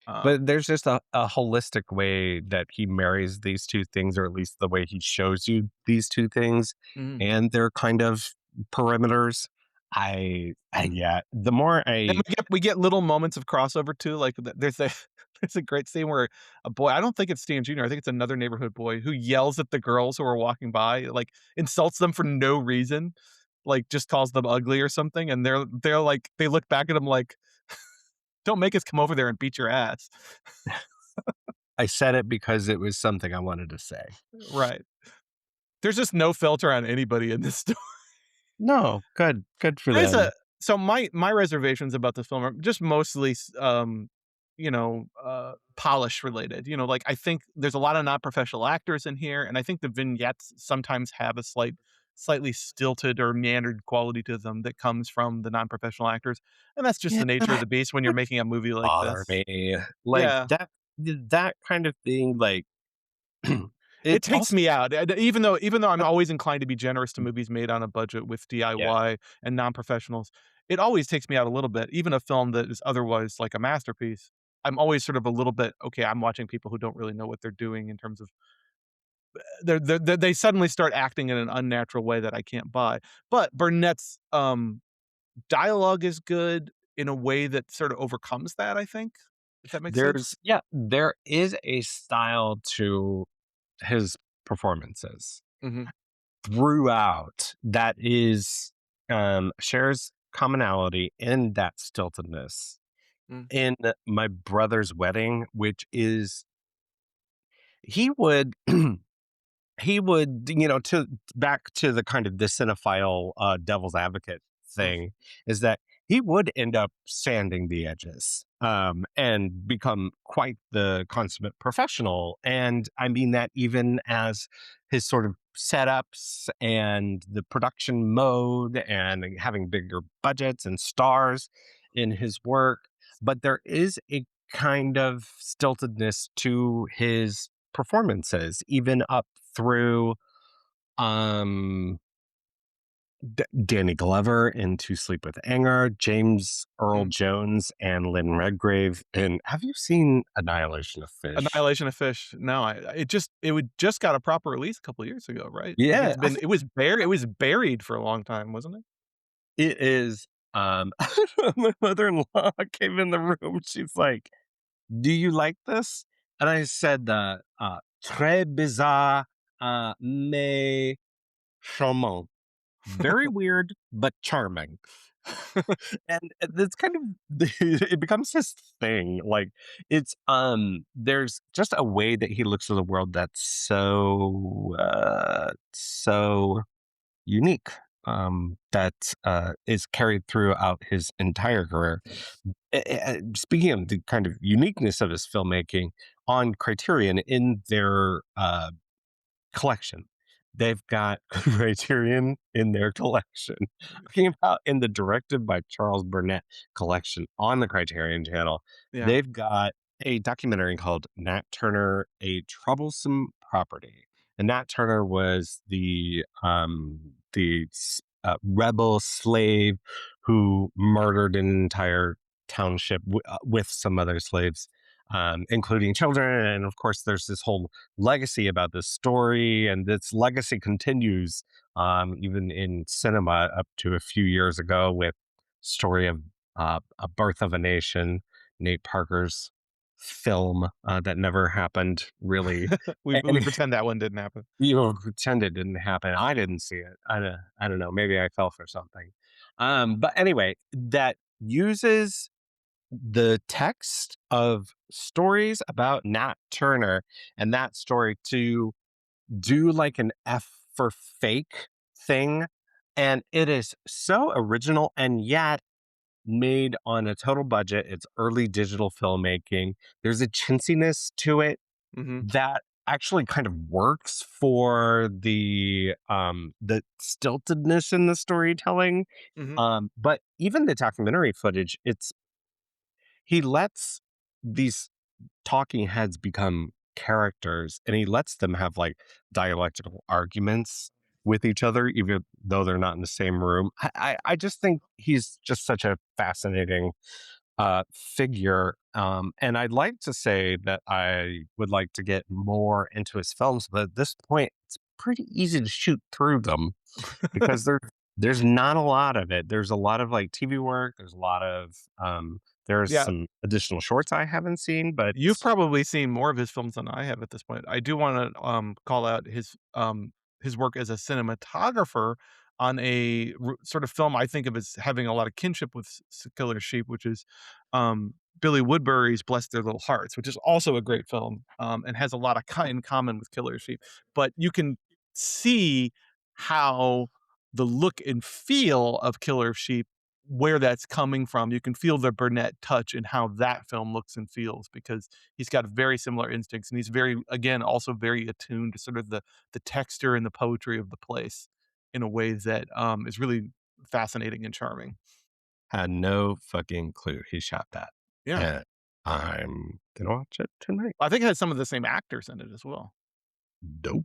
But there's just a holistic way that he marries these 2 things, or at least the way he shows you these 2 things, mhm. and their kind of perimeters. Yeah, the more And I we get little moments of crossover too. Like there's a there's a great scene where a boy, I don't think it's Stan Jr., I think it's another neighborhood boy who yells at the girls who are walking by, like insults them for no reason, like just calls them ugly or something. And they're like they look back at him like, don't make us come over there and beat your ass. I said it because it was something I wanted to say. Right. There's just no filter on anybody in this story. No, good for There's a them. so my reservations about this film are just mostly polish related. Like I think there's a lot of non-professional actors in here, and I think the vignettes sometimes have a slightly stilted or meandered quality to them that comes from the non-professional actors. And that's just Yeah, the nature of the beast when you're making a movie like bother this. me. Like, Yeah. that kind of thing, like, It it's takes also me out, even though I'm always inclined to be generous to movies made on a budget with yeah. DIY and non-professionals, it always takes me out a little bit, even a film that is otherwise like a masterpiece. I'm always sort of a little bit, "Okay, I'm watching people who don't really know what they're doing in terms of" they suddenly start acting in an unnatural way that I can't buy. But Burnett's, dialogue is good in a way that sort of overcomes that, I think, if that makes sense? There is a style to his performances Mhm. throughout that is, shares commonality in that stiltedness. Mm. In My Brother's Wedding, which is he would he would, to back to the kind of the cinephile, devil's advocate Mm. thing, is that he would end up sanding the edges, and become quite the consummate professional. And I mean that even as his sort of setups and the production mode and having bigger budgets and stars in his work. But there is a kind of stiltedness to his performances, even up through um Danny Glover in To Sleep with Anger, James Earl Mm. Jones, and Lynn Redgrave. And have you seen Annihilation of Fish? Annihilation of Fish. No, it would just got a proper release a couple years ago, right? Like Yeah, I think it was buried for a long time, wasn't it? it is. My mother-in-law came in the room. She's like, "Do you like this?" And I said, "Très bizarre, mais charmant." Very weird, but charming. And it's kind of it becomes his thing. Like there's just a way that he looks at the world that's so unique. That is carried throughout his entire career. Speaking of the kind of uniqueness of his filmmaking on Criterion in their collection, they've got Criterion in their collection. Talking about in the directed by Charles Burnett collection on the Criterion Channel, Yeah. they've got a documentary called Nat Turner: A Troublesome Property. And Nat Turner was the rebel slave who murdered an entire township with some other slaves, including children. And of course, there's this whole legacy about this story, and this legacy continues even in cinema up to a few years ago with story of A Birth of a Nation, Nate Parker's film that never happened really. We And pretend that one didn't happen. you pretend it didn't happen. I didn't see it. I don't know. Maybe I fell for something. But anyway, that uses the text of stories about Nat Turner and that story to do like an F for fake thing. And it is so original and yet made on a total budget. It's early digital filmmaking. There's a chintziness to it Mhm, that actually kind of works for the stiltedness in the storytelling. mhm, But even the documentary footage, it's he lets these talking heads become characters and he lets them have like dialectical arguments with each other, even though they're not in the same room. I just think he's just such a fascinating figure. And I'd like to say that I would like to get more into his films, but at this point, it's pretty easy to shoot through them because there's not a lot of it. There's a lot of like TV work. There's a lot of there's yeah. some additional shorts I haven't seen, but You've probably seen more of his films than I have at this point. I do wanna, call out his work as a cinematographer on a sort of film I think of as having a lot of kinship with Killer Sheep, which is, Billy Woodbury's Bless Their Little Hearts, which is also a great film, and has a lot of in common with Killer Sheep. But you can see how the look and feel of Killer Sheep, where that's coming from. You can feel the Burnett touch in how that film looks and feels because he's got very similar instincts and he's very, again, also very attuned to sort of the texture and the poetry of the place in a way that is really fascinating and charming. had no fucking clue he shot that. Yeah. And I'm gonna watch it tonight. I think it has some of the same actors in it as well. Dope.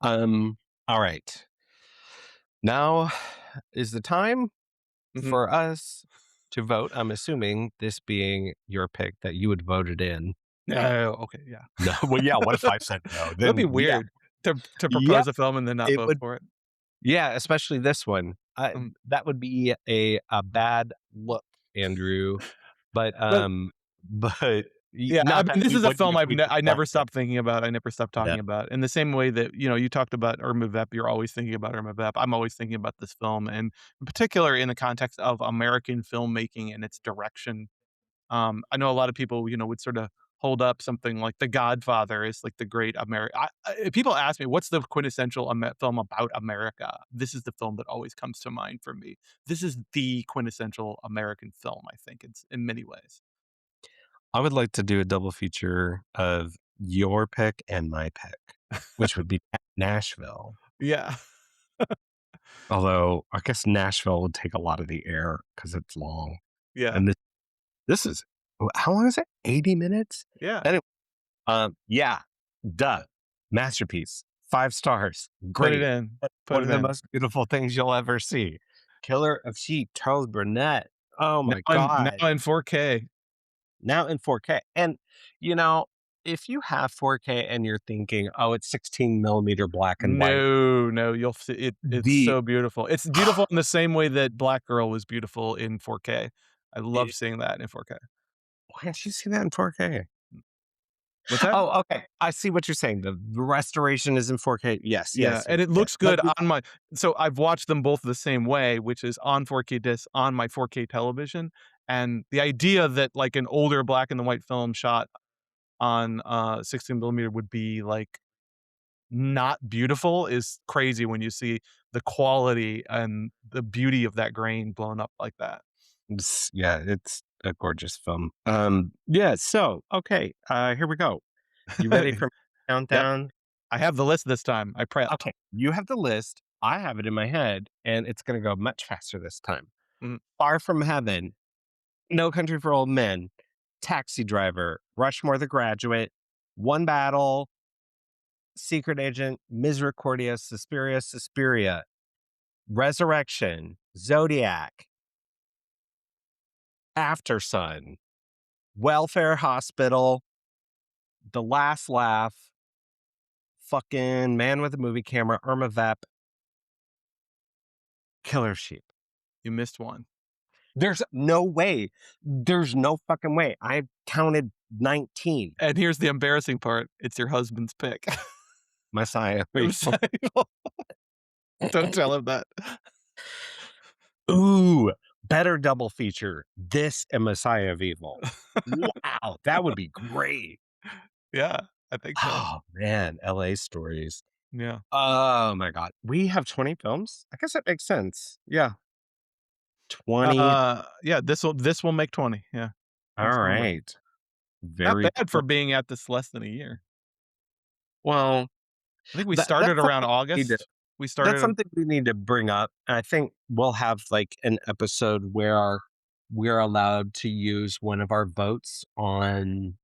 Um, all right. Now is the time Mhm. for us to vote. I'm assuming this being your pick that you would vote it in. No, okay, yeah. No, well, yeah. What if I said no? That'd be Then yeah, weird to yeah, propose a film and then not it vote would. for it. Yeah, especially this one. Um, That would be a bad look, Andrew. But but but yeah, I not mean, that this we is a wouldn't film if we I didn't like never it. stopped thinking about, I never stopped No. talking about. In the same way that, you talked about Irma Vep, you're always thinking about Irma Vep, I'm always thinking about this film, and in particular in the context of American filmmaking and its direction. I know a lot of people, would sorta hold up something like The Godfather as, like, the great people ask me, "What's the quintessential film about America?" This is the film that always comes to mind for me. This is the quintessential American film, I think, it's in many ways. I would like to do a double feature of your pick and my pick, which would be Nashville. Yeah. Although I guess Nashville would take a lot of the air because it's long. Yeah. And this is how long is it? 80 minutes? Yeah. Anyway, yeah, duh. Masterpiece. 5 stars. Put it Great. in. Put One it of the in. most beautiful things you'll ever see. Killer of Sheep, Charles Burnett. Oh my Now God. in 4K. Now in 4K. And, you know, if you have 4K and you're thinking, oh, it's 16 millimeter black and white, No, no, you'll see it's the so beautiful. It's beautiful in the same way that Black Girl was beautiful in 4K. I love it, seeing that in 4K. why can't you see that in 4K? What's that? Oh, okay. I see what you're saying. The restoration is in 4K. Yes, Yeah, yes, and yes, it yes. looks good on my so I've watched them both the same way, which is on 4K disc on my 4K television, and the idea that, like, an older black and white film shot on, 16 millimeter would be, like, not beautiful is crazy when you see the quality and the beauty of that grain blown up like that. Yeah, it's a gorgeous film. Yeah, so okay, here we go. You ready for my Yep, countdown? I have the list this time. I prepped. Okay, you have the list. I have it in my head, and it's going to go much faster this time. Mhm. Far from Heaven, No Country for Old Men, Taxi Driver, Rushmore the Graduate, One Battle, Secret Agent, Misericordia, Suspiria, Resurrection, Zodiac, After Sun, Welfare Hospital, The Last Laugh, fucking Man with a Movie Camera, Irma Vep, Killer Sheep. You missed one. There's no way. There's no fucking way. I counted 19. And here's the embarrassing part. It's your husband's pick. Messiah. I'm sorry. Don't tell him that. Ooh, better double feature. This and Messiah of Evil. Wow, that would be great. Yeah, I think so. Oh man, LA stories. Yeah. Oh my god. We have 20 films? I guess that makes sense. Yeah. 20. Yeah, this will make 20. Yeah. All Most probably. right. Not Very bad for being at this less than a year. well. I think we That's started around something we need to August. We that's started something we need to bring up. I think we'll have like an episode where we're allowed to use one of our votes on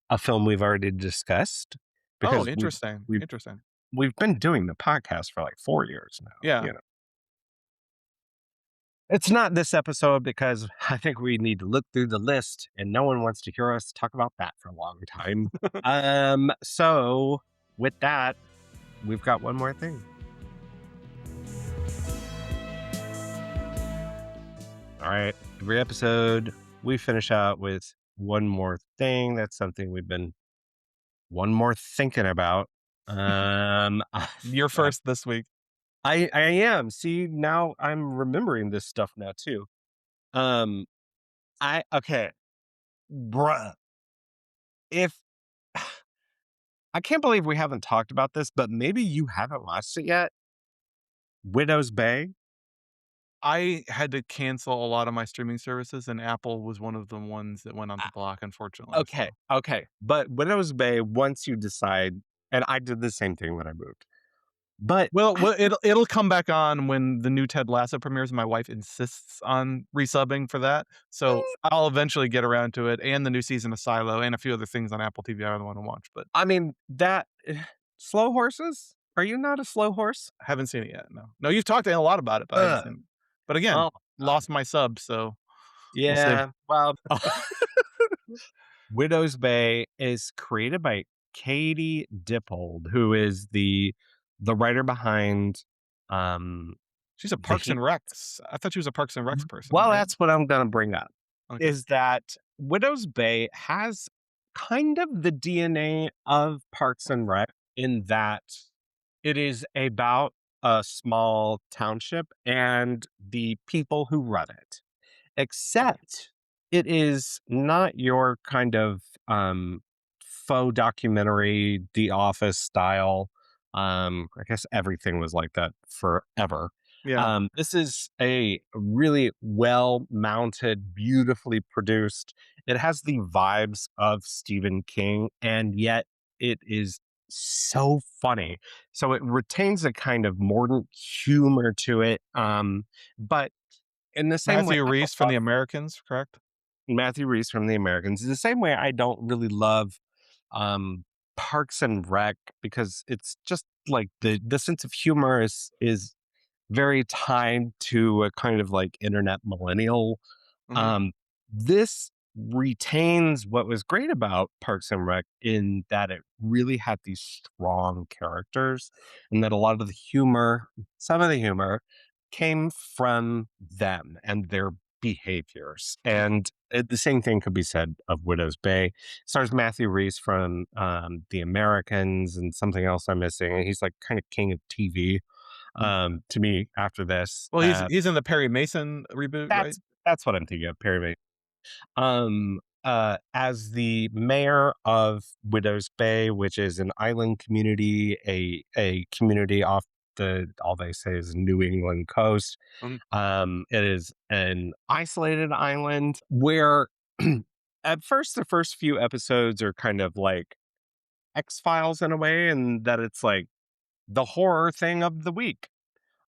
a film we've already discussed Oh, because interesting, we've interesting. we've been doing the podcast for like 4 years now, Yeah. you know. It's not this episode because I think we need to look through the list and no one wants to hear us talk about that for a long time. So with that, we've got one more thing. All right. Every episode, we finish out with one more thing. That's something we've been one more thinking about. You're first this week. I am. See, now I'm remembering this stuff now too. Um, okay, bruh. If I can't believe we haven't talked about this, but maybe you haven't watched it yet. Widow's Bay. I had to cancel a lot of my streaming services, and Apple was one of the ones that went on the block, unfortunately. Okay, okay, but Widow's Bay. Once you decide, and I did the same thing when I moved. But Well, it'll come back on when the new Ted Lasso premieres. My wife insists on resubbing for that, so I'll eventually get around to it, and the new season of Silo, and a few other things on Apple TV I really want to watch. But I mean that slow horses. Are you not a slow horse? I haven't seen it yet. No, you've talked a lot about it, but I haven't Ugh. seen it. But again, Oh my God. lost my sub, so we'll see. Yeah. Well, Widow's Bay is created by Katie Dippold, who is the writer behind She's a the Parks Heat. and Recs. I thought she was a Parks and Recs person. Well, right? that's what I'm gonna bring up. Okay. Is that Widow's Bay has kind of the DNA of Parks and Rec in that it is about a small township and the people who run it. Except it is not your kind of faux documentary, The Office style. I guess everything was like that forever. Yeah. This is a really well mounted, beautifully produced. It has the vibes of Stephen King, and yet it is so funny. So it retains a kind of mordant humor to it. But in the same way, Matthew I don't Reese from love The Americans, correct? Matthew Reese from The Americans. The same way I don't really love Parks and Rec because it's just like the sense of humor is very tied to a kind of like internet millennial. Mhm. This retains what was great about Parks and Rec in that it really had these strong characters and that a lot of the humor, some of the humor, came from them and their behaviors. And the same thing could be said of Widow's Bay. It stars Matthew Reese from The Americans and something else I'm missing. And he's like kind of king of TV to me after this. Well, he's in the Perry Mason reboot, right? That's what I'm thinking of, Perry Mason. As the mayor of Widow's Bay, which is an island community, a community off all they say is New England coast. It is an isolated island where at first the first few episodes are kind of like X-Files in a way, and that it's like the horror thing of the week.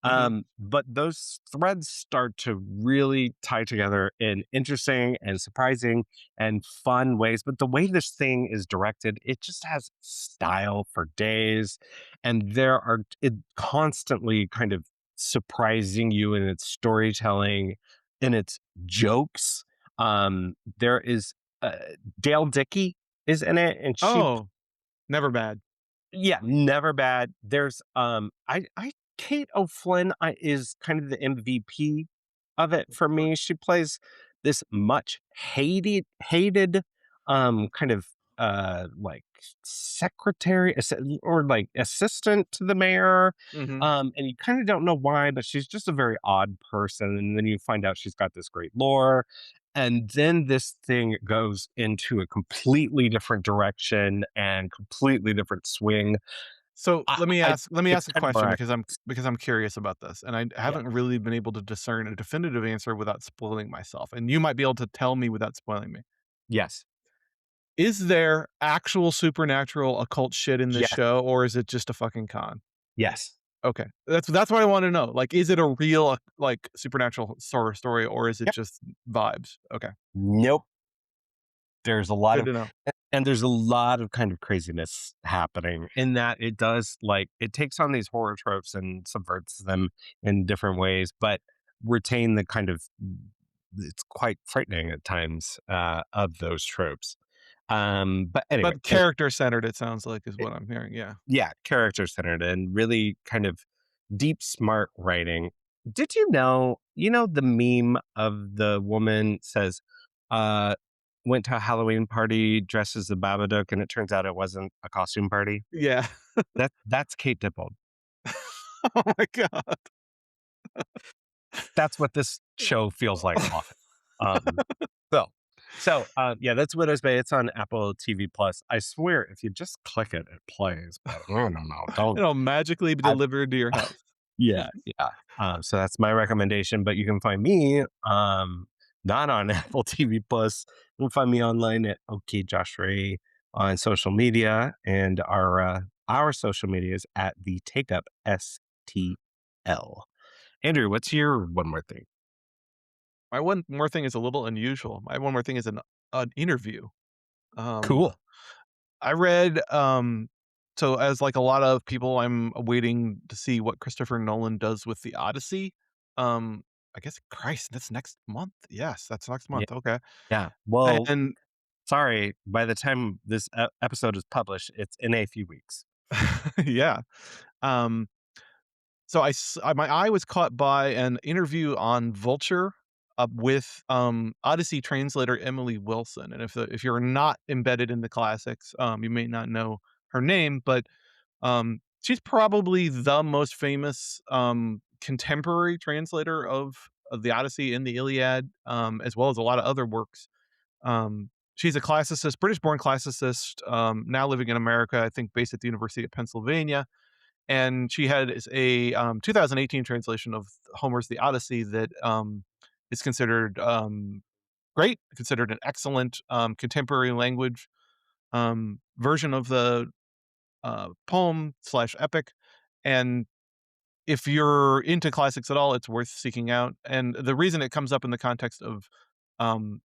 Mhm. But those threads start to really tie together in interesting and surprising and fun ways. But the way this thing is directed, it just has style for days. And there are it constantly kind of surprising you in its storytelling, in its jokes. There is Dale Dickey is in it, and she Oh, never bad. yeah, never bad. There's I Kate O'Flynn is kind of the MVP of it for me. She plays this much hated kind of like secretary or like assistant to the mayor. Mhm. And you kind of don't know why, but she's just a very odd person. And then you find out she's got this great lore. And then this thing goes into a completely different direction and completely different swing. So I let me it's ask a kind of question miraculous. because I'm curious about this, and I Yeah. haven't really been able to discern a definitive answer without spoiling myself, and you might be able to tell me without spoiling me. Yes. Is there actual supernatural occult shit in this Yes. show, or is it just a fucking con? Yes. Okay. That's what I wanna know. Like, is it a real, like, supernatural horror story, or is it Yep. just vibes? Okay. Nope. There's a lot Good of to know. and there's a lot of kind of craziness happening in that it does like it takes on these horror tropes and subverts them in different ways, but retain the kind of it's quite frightening at times of those tropes. But anyway, But character-centered, it sounds like, is what I'm hearing, yeah. yeah, character centered and really kind of deep, smart writing. Did you know, the meme of the woman says, uh, went to a Halloween party dressed as the Babadook, and it turns out it wasn't a costume party. Yeah. That's Kate Dippold. Oh my god. That's what this show feels like often. Um, so, yeah, that's Widow's Bay. It's on Apple TV Plus. I swear, if you just click it, it plays. But I don't know. Don't. It'll magically be I, delivered to your house. Yeah, yeah. So that's my recommendation, but you can find me, not on Apple TV Plus. You can find me online at OK Josh Ray on social media, and our social media is at the Take Up STL. Andrew, what's your one more thing? My one more thing is a little unusual. My one more thing is an interview. Um, Cool. I read, so as like a lot of people, I'm waiting to see what Christopher Nolan does with the Odyssey. Um, I guess Christ, that's next month. Yes, that's next Yeah, month. Okay. yeah. Well, And sorry. By the time this episode is published, it's in a few weeks. yeah. Um, so my eye was caught by an interview on Vulture with Odyssey translator Emily Wilson. And if you're not embedded in the classics, you may not know her name, but she's probably the most famous contemporary translator of the Odyssey and the Iliad, as well as a lot of other works. She's a classicist, British-born classicist, now living in America. I think based at the University of Pennsylvania, and she had a 2018 translation of Homer's The Odyssey that is considered great, considered an excellent contemporary language version of the poem slash epic. And if you're into classics at all, it's worth seeking out. And the reason it comes up in the context of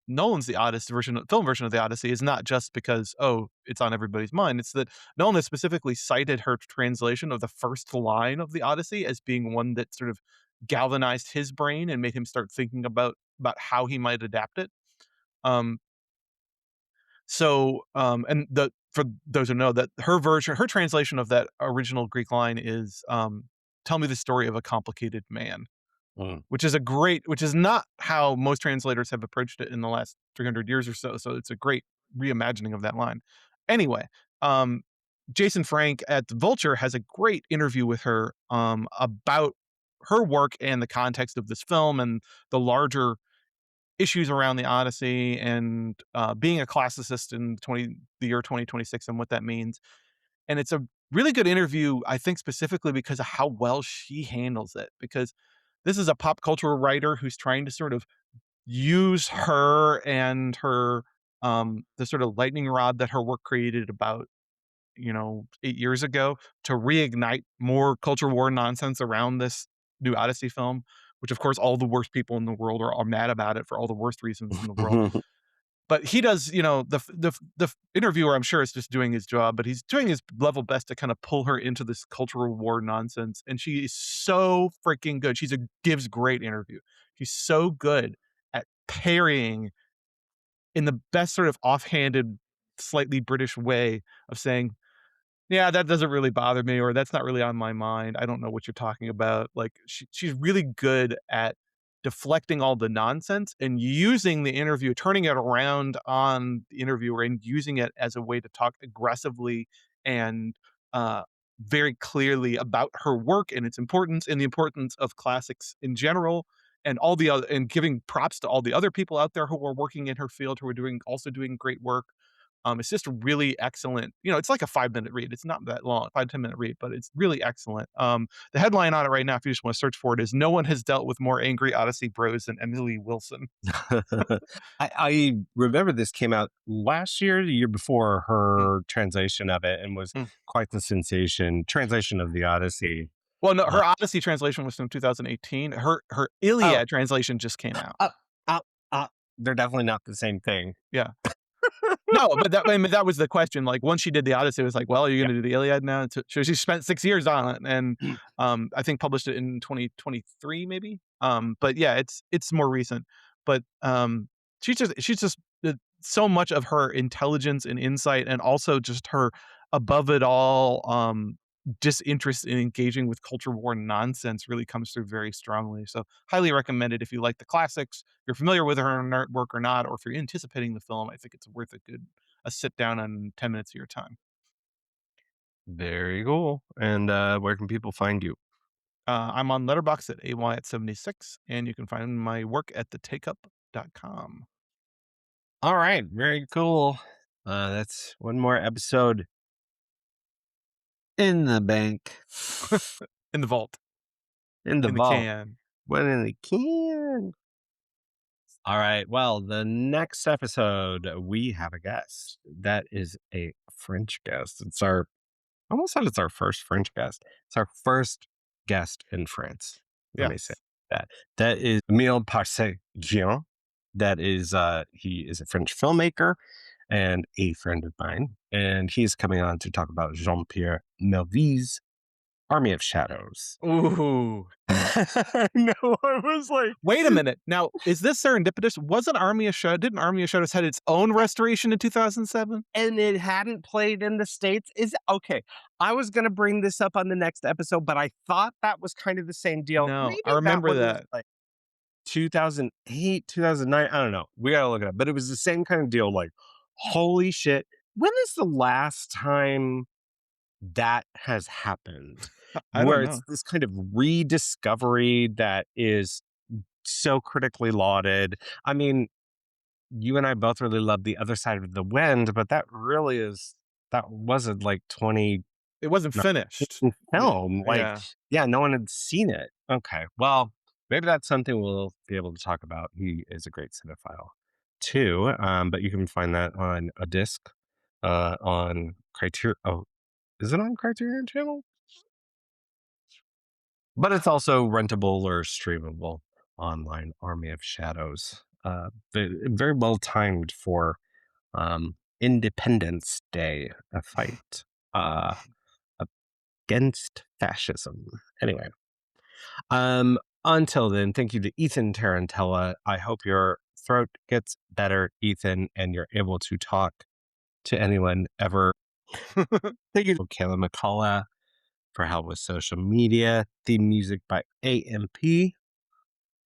Nolan's The Odyssey film version of the Odyssey is not just because, oh, it's on everybody's mind. It's that Nolan has specifically cited her translation of the first line of the Odyssey as being one that sort of galvanized his brain and made him start thinking about how he might adapt it. Um, and for those who know that her translation of that original Greek line is, "Tell me the story of a complicated man," Mm. which is not how most translators have approached it in the last 300 years or so. So it's a great reimagining of that line. Anyway, um, Jason Frank at Vulture has a great interview with her about her work and the context of this film and the larger issues around the Odyssey and being a classicist in the year 2026 and what that means. And it's a really good interview, I think, specifically because of how well she handles it. Because this is a pop cultural writer who's trying to sort of use her and her the sort of lightning rod that her work created about 8 years ago to reignite more culture war nonsense around this new Odyssey film, which of course all the worst people in the world are mad about it for all the worst reasons in the world. But he does, the interviewer, I'm sure, is just doing his job, but he's doing his level best to kind of pull her into this cultural war nonsense. And she is so freaking good. Gives great interview. She's so good at parrying in the best sort of offhanded, slightly British way of saying, yeah, that doesn't really bother me, or that's not really on my mind. I don't know what you're talking about. Like she's really good at deflecting all the nonsense and using the interview, turning it around on the interviewer and using it as a way to talk aggressively and uh, very clearly about her work and its importance and the importance of classics in general and all the other and giving props to all the other people out there who are working in her field who are doing great work. It's just really excellent. It's like a 5-minute read. It's not that long, 5-10 minute read, but it's really excellent. The headline on it right now, if you just want to search for it, is "No one has dealt with more angry Odyssey bros than Emily Wilson." I remember this came out last year, the year before, Mm, her translation of it, and was mm. quite the sensation. Translation of the Odyssey. Well, no, Uh, her Odyssey translation was from 2018. Her oh, Iliad translation just came out. uh, uh, uh, they're definitely not the same thing. Yeah. No, but that was the question. Like once she did the Odyssey, it was like, well, are you Yeah. going to do the Iliad now? So she spent 6 years on it, and I think published it in 2023, maybe. But yeah, it's more recent. But she's just so much of her intelligence and insight, and also just her above it all disinterest in engaging with culture war nonsense really comes through very strongly. So highly recommended if you like the classics, you're familiar with her work or not, or if you're anticipating the film. I think it's worth a sit down on 10 minutes of your time. Very cool. And where can people find you? I'm on Letterboxd at AY at 76, and you can find my work at thetakeup.com. All right, very cool. That's one more episode in the bank, In the vault, in the in the vault, can. one in the can. All right. Well, the next episode, we have a guest. That is a French guest. I almost said it's our first French guest. It's our first guest in France. Let me say Yes. that. That is Emile Parseguian. That is, he is a French filmmaker and a friend of mine. And he's coming on to talk about Jean Pierre Melville's Army of Shadows. Ooh. No, I was like, Wait a minute. Now, is this serendipitous? Didn't Army of Shadows had its own restoration in 2007? and it hadn't played in the States. Is okay. I was going to bring this up on the next episode, but I thought that was kind of the same deal. No, I Maybe that remember one was that. like 2008, 2009. I don't know. We got to look it up, but it was the same kind of deal. Like, holy shit. When is the last time that has happened? I don't Where it's know. this kind of rediscovery that is so critically lauded. I mean, you and I both really love The Other Side of the Wind, but that wasn't like 2019 It wasn't finished. Y film. Like, Yeah. yeah, no one had seen it. Okay. Well, maybe that's something we'll be able to talk about. He is a great cinephile too. But you can find that on a disc, on Criterion. Oh, is it on Criterion Channel? But it's also rentable or streamable online. Army of Shadows. Very well timed for Independence Day, a fight uh, against fascism. Anyway, until then, thank you to Ethan Tarantella. I hope your throat gets better, Ethan, and you're able to talk to anyone ever. Thank you to Kayla McCullough for help with social media. Theme music by AMP.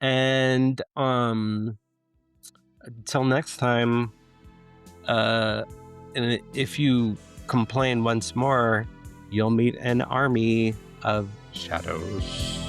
And until next time, and if you complain once more, you'll meet an army of shadows.